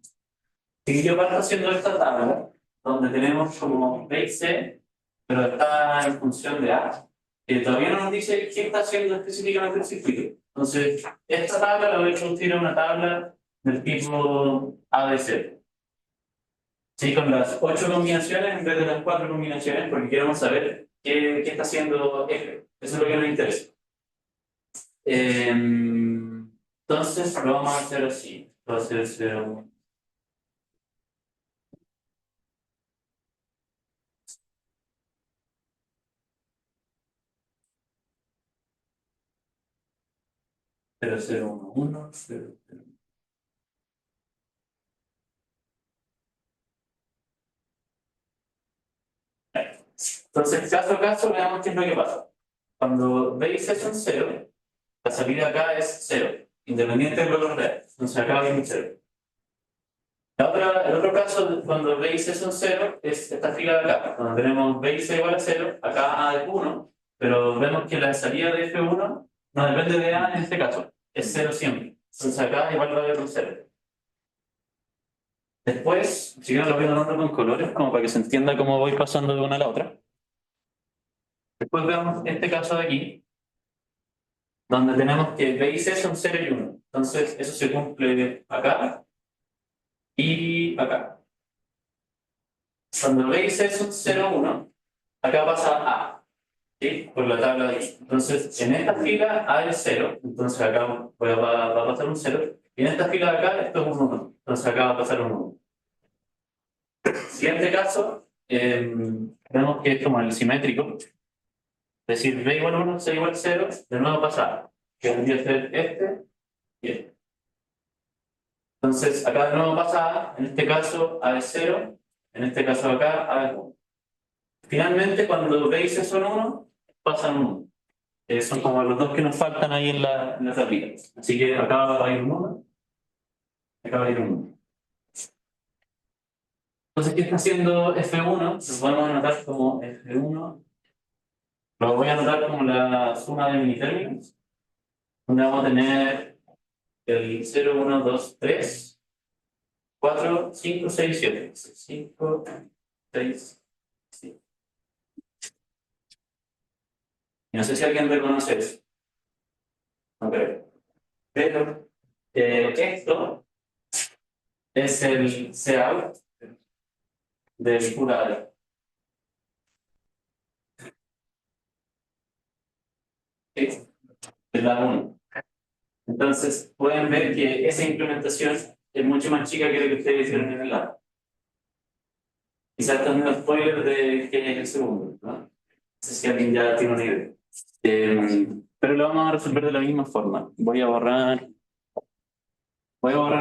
Y yo parto haciendo esta tabla, donde tenemos como B y C, pero está en función de A, que todavía no nos dice qué está haciendo específicamente el circuito. Entonces, esta tabla la voy a introducir a una tabla del tipo ABC. Sí, con las 8 combinaciones en vez de las 4 combinaciones, porque queremos saber qué está haciendo F. Eso es lo que nos interesa. Entonces, lo vamos a hacer así. Entonces, 0, 0, 1, 1, 0, 0. Entonces, caso a caso, veamos qué es lo que pasa. Cuando B y C son 0, la salida acá es 0, independiente del valor real. Entonces acá viene 0. El otro caso, cuando B y C son 0, es esta fila de acá. Cuando tenemos B y C igual a 0, acá A es 1, pero vemos que la salida de F1 no depende de A en este caso, es 0 siempre. Entonces acá igual va a haber un 0. Después, si quieren lo voy anotando con colores, como para que se entienda cómo voy pasando de una a la otra. Después vemos este caso de aquí, donde tenemos que B y C son 0 y 1. Entonces eso se cumple acá y acá. Cuando B y C son 0, 1, acá pasa A, ¿sí? Por la tabla de aquí. Entonces en esta fila A es 0, entonces acá va a pasar un 0. Y en esta fila de acá esto es un 1, entonces acá va a pasar un 1. Siguiente caso, vemos que es como el simétrico. Es decir, B igual a 1, C igual a 0, de nuevo pasa A, que vendría a ser este y este. Entonces, acá de nuevo pasa A, en este caso A es 0, en este caso acá A es 1. Finalmente, cuando B y C son 1, pasan 1. Son como los dos que nos faltan ahí en la tablilla. Así que acá va a ir un 1, acá va a ir un 1. Entonces, ¿qué está haciendo F1? Lo podemos anotar como F1. Lo voy a anotar como la suma de minitérminos, donde vamos a tener el 0, 1, 2, 3, 4, 5, 6, 7. 5, 6, 7. Y no sé si alguien reconoce eso. Ok. Pero esto es el Cout del plural. ¿Sí? De la 1. Entonces, pueden ver que esa implementación es mucho más chica que lo que ustedes hicieron en el lab. Quizás esto es un spoiler de que es el segundo, ¿no? No sé si alguien ya tiene una idea. Pero lo vamos a resolver de la misma forma. Voy a borrar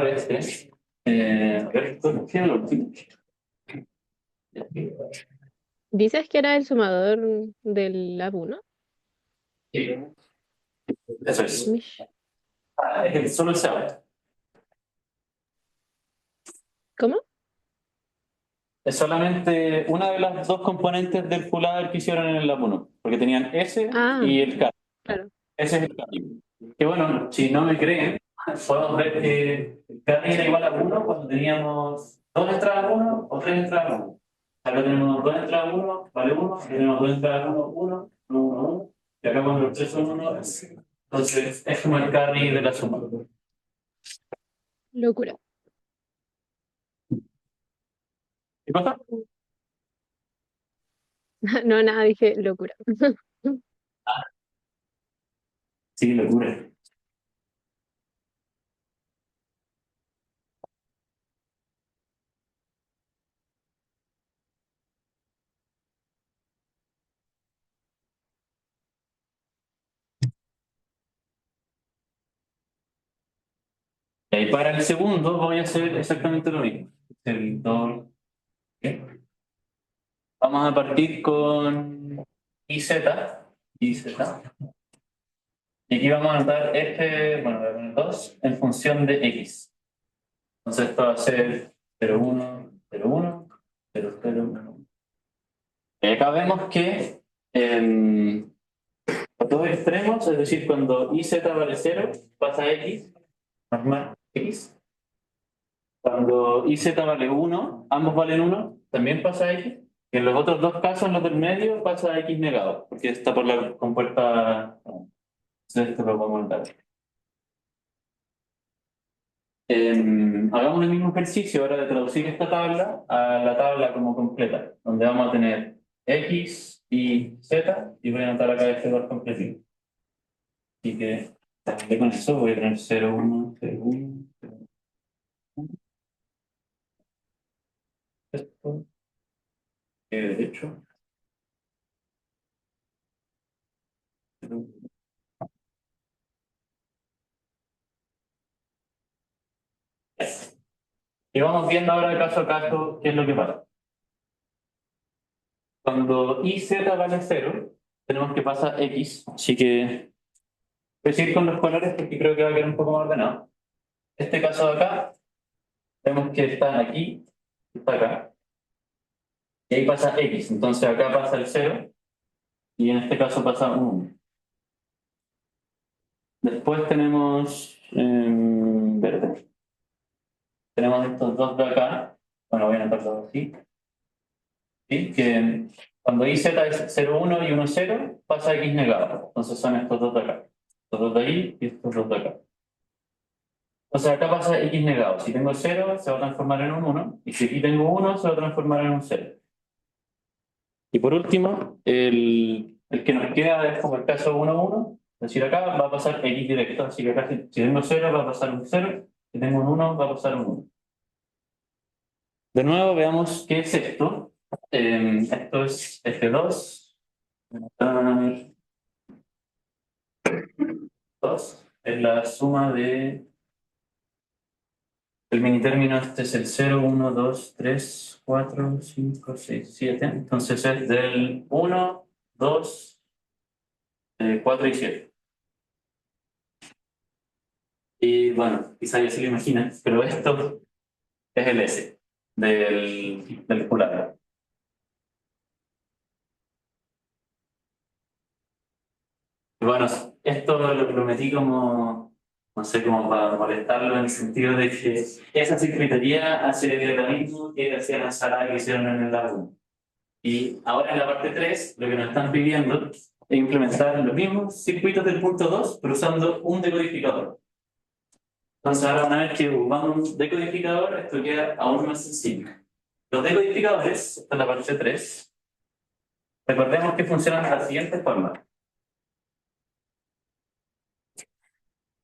este. A ver, ¿qué es lo último? ¿Dices que era el sumador del Lab 1? Sí, eso es. Mish. Es solo el sábado. ¿Cómo? Es solamente una de las dos componentes del pulador que hicieron en el Lab 1, porque tenían ese Ah, y el K. claro. Ese es el cambio. Que bueno, si no me creen, podemos ver que el carry era igual a 1 cuando teníamos 2 entradas 1 o 3 entradas 1. Acá tenemos 2 entradas 1, vale 1, tenemos 2 entradas 1, 1, 1, 1, 1. Y acá cuando los 3 son 1, entonces es como el carry de la suma. Locura. ¿Qué pasa? No, nada, dije locura. Sí, locura. Y para el segundo voy a hacer exactamente lo mismo. El doble. ¿Ok? Vamos a partir con IZ. IZ. Y aquí vamos a anotar F, bueno, voy a poner 2 en función de X. Entonces esto va a ser 0, 1, 0, 1, 0, 0, 1. Y acá vemos que a dos extremos, es decir, cuando IZ vale 0, pasa a X, normal, X. Cuando IZ vale 1, ambos valen 1, también pasa a X. Y en los otros dos casos, los del medio, pasa a X negado, porque está por la compuerta. Entonces esto lo vamos a anotar. Hagamos el mismo ejercicio ahora de traducir esta tabla a la tabla como completa, donde vamos a tener X y Z, y voy a anotar acá este valor completito. Así que con eso voy a tener 0, 1, 0, 1, 0, 1, esto, derecho, 0, Y vamos viendo ahora caso a caso qué es lo que pasa. Cuando y z vale 0, tenemos que pasa x, así que voy a seguir con los colores porque creo que va a quedar un poco más ordenado. Este caso de acá, vemos que está aquí, está acá, y ahí pasa x, entonces acá pasa el 0, y en este caso pasa un 1. Después tenemos verde. Tenemos estos dos de acá, bueno, voy a anotarlos así, ¿sí? Que cuando y z es 0, 1 y 1, 0, pasa x negado. Entonces son estos dos de acá, estos dos de ahí y estos dos de acá. Entonces acá pasa x negado. Si tengo 0, se va a transformar en un 1, y si aquí tengo 1, se va a transformar en un 0. Y por último, el que nos queda es como el caso 1, 1, es decir, acá va a pasar x directo, así que acá si tengo 0 va a pasar un 0, si tengo un 1 va a pasar un 1. De nuevo, veamos qué es esto. Esto es F2. 2 es la suma de... El minitérmino este es el 0, 1, 2, 3, 4, 5, 6, 7. Entonces es del 1, 2, 4 y 7. Y bueno, quizá ya se lo imaginan, pero esto es el S del curador. Y bueno, esto lo metí como, no sé, como para molestarlo en el sentido de que esa circuitería hace lo mismo que hacía la ensalada que hicieron en el lado 1. Y ahora en la parte 3, lo que nos están pidiendo es implementar los mismos circuitos del punto 2, pero usando un decodificador. Entonces ahora van a ver que ocupando un decodificador esto queda aún más sencillo. Los decodificadores, esta es la parte 3, recordemos que funcionan de la siguiente forma.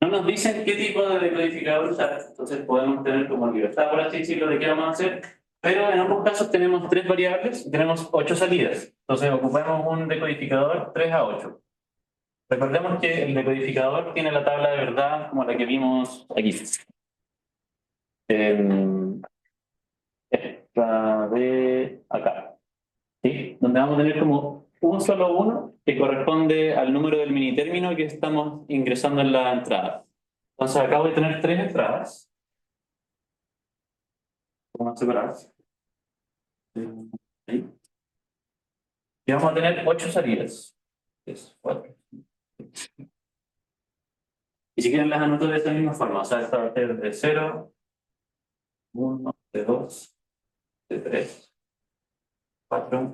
No nos dicen qué tipo de decodificador usar, entonces podemos tener como libertad, por así decirlo, de qué vamos a hacer, pero en ambos casos tenemos 3 variables y tenemos 8 salidas. Entonces ocupamos un decodificador 3 a 8. Recordemos que el decodificador tiene la tabla de verdad como la que vimos aquí. Esta de acá, ¿sí? Donde vamos a tener como un solo 1 que corresponde al número del minitérmino que estamos ingresando en la entrada. Entonces acá voy a tener 3 entradas. Vamos a separar. Ahí. Y vamos a tener 8 salidas. 3, 4. Y si quieren las anoto de esa misma forma. O sea, esta va a ser de 0, 1, de 2, de 3, 4.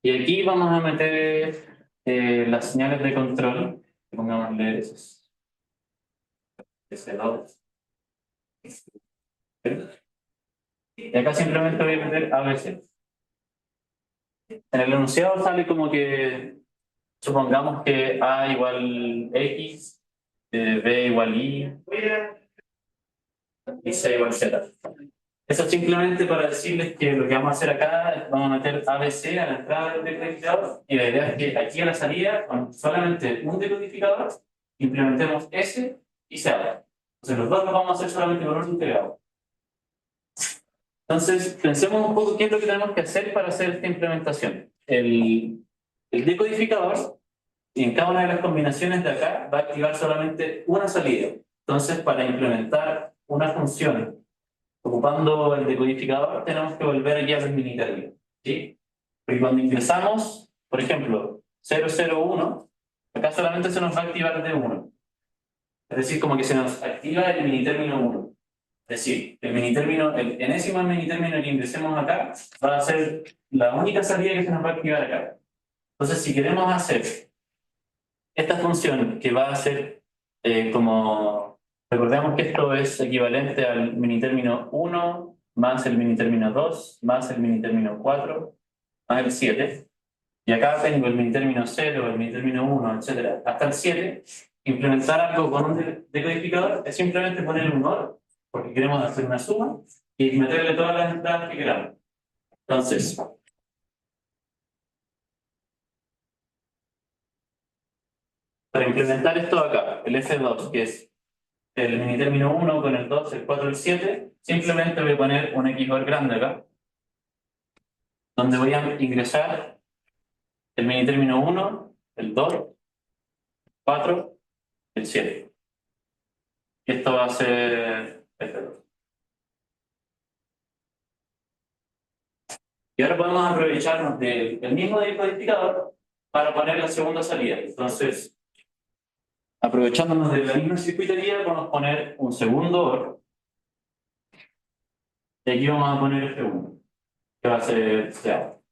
Y aquí vamos a meter las señales de control. Pongámosle S2. Y acá simplemente voy a meter ABC. En el enunciado sale como que supongamos que A igual X, B igual y C igual Z. Eso simplemente para decirles que lo que vamos a hacer acá es vamos a meter ABC a la entrada del decodificador y la idea es que aquí a la salida, con solamente un decodificador, implementemos S y C. Entonces los dos los vamos a hacer solamente con un integrado. Entonces pensemos un poco qué es lo que tenemos que hacer para hacer esta implementación. El decodificador, en cada una de las combinaciones de acá, va a activar solamente una salida. Entonces para implementar una función ocupando el decodificador, tenemos que volver aquí a los minitérminos, ¿sí? Porque cuando ingresamos, por ejemplo, 001, acá solamente se nos va a activar de 1. Es decir, como que se nos activa el minitérmino 1. Es decir, el minitérmino, el enésimo minitérmino que ingresemos acá, va a ser la única salida que se nos va a activar acá. Entonces, si queremos hacer esta función que va a ser como... Recordemos que esto es equivalente al minitérmino 1 más el minitérmino 2 más el minitérmino 4 más el 7. Y acá tengo el minitérmino 0, el minitérmino 1, etc. Hasta el 7. Implementar algo con un decodificador es simplemente poner un OR, porque queremos hacer una suma, y meterle todas las entradas que queramos. Entonces, Para implementar esto acá, el F2, que es el mini término 1 con el 2, el 4, el 7, simplemente voy a poner un XOR grande acá, donde voy a ingresar el mini término 1, el 2, el 4, el 7. Y esto va a ser F2. Y ahora podemos aprovecharnos del mismo decodificador para poner la segunda salida. Entonces, aprovechándonos de la misma circuitería, podemos poner un segundo OR. Y aquí vamos a poner F1, que va a ser Cout.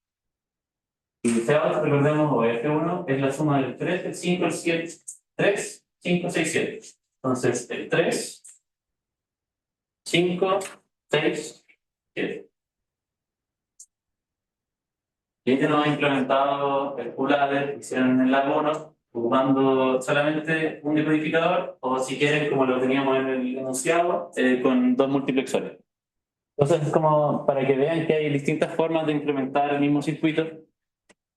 Y Cout, recordemos, o F1, es la suma del 3, el 5, el 7, 3, 5, 6, 7. Entonces, el 3, 5, 6, 7. Y ya tenemos implementado el full adder que hicieron en el lab 1, ocupando solamente un decodificador, o si quieren, como lo teníamos en el enunciado, con dos multiplexores. Entonces, es como para que vean que hay distintas formas de implementar el mismo circuito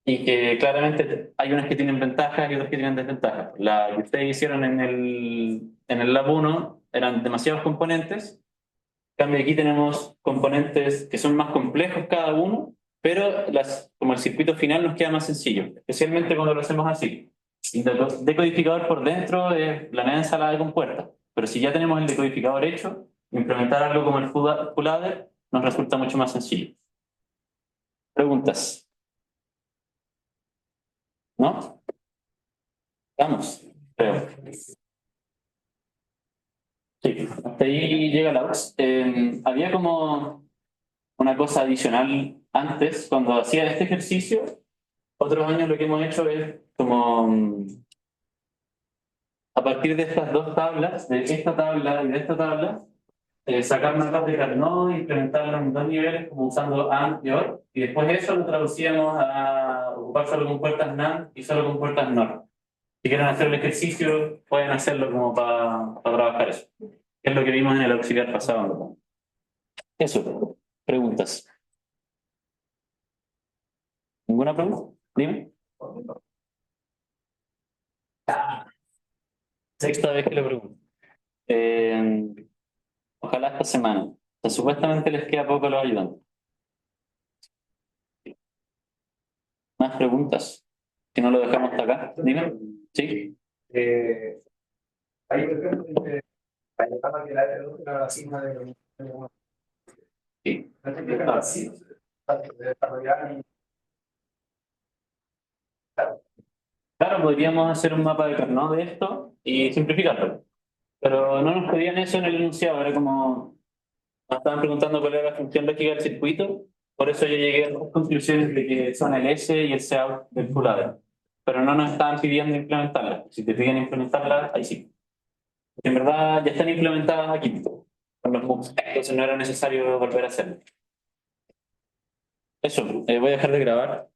y que claramente hay unas que tienen ventajas y otras que tienen desventajas. La que ustedes hicieron en el lab 1 eran demasiados componentes. En cambio, aquí tenemos componentes que son más complejos cada uno, pero como el circuito final nos queda más sencillo, especialmente cuando lo hacemos así. El decodificador por dentro es la media ensalada de compuertas, pero si ya tenemos el decodificador hecho, implementar algo como el full adder nos resulta mucho más sencillo. ¿Preguntas? ¿No? Vamos, creo. Sí, hasta ahí llega la voz. Había como una cosa adicional antes, cuando hacía este ejercicio, otros años lo que hemos hecho es como a partir de estas dos tablas, de esta tabla y de esta tabla, sacar una tabla de Carnot e implementarla en dos niveles, como usando AND y OR, y después eso lo traducíamos a ocupar solo con puertas NAND y solo con puertas NOR. Si quieren hacer el ejercicio, pueden hacerlo como para trabajar eso. Es lo que vimos en el auxiliar pasado, ¿no? Eso, preguntas. ¿Ninguna pregunta? Dime. Sexta vez que le pregunto. Ojalá esta semana. O sea, supuestamente les queda poco a los ayudantes. ¿Más preguntas? Si no lo dejamos hasta acá. Dime. ¿Sí? Hay, por ejemplo, la etapa que la F2 era la sigma de Sí. así, de desarrollar y Claro, podríamos hacer un mapa de Carnot de esto y simplificarlo. Pero no nos pedían eso en el enunciado. Era como... Nos estaban preguntando cuál era la función lógica del circuito. Por eso yo llegué a las conclusiones de que son el S y el Cout del full adder. Pero no nos estaban pidiendo implementarlas. Si te piden implementarlas, ahí sí. En verdad ya están implementadas aquí con los MOOCs, entonces no era necesario volver a hacerlo. Eso, voy a dejar de grabar.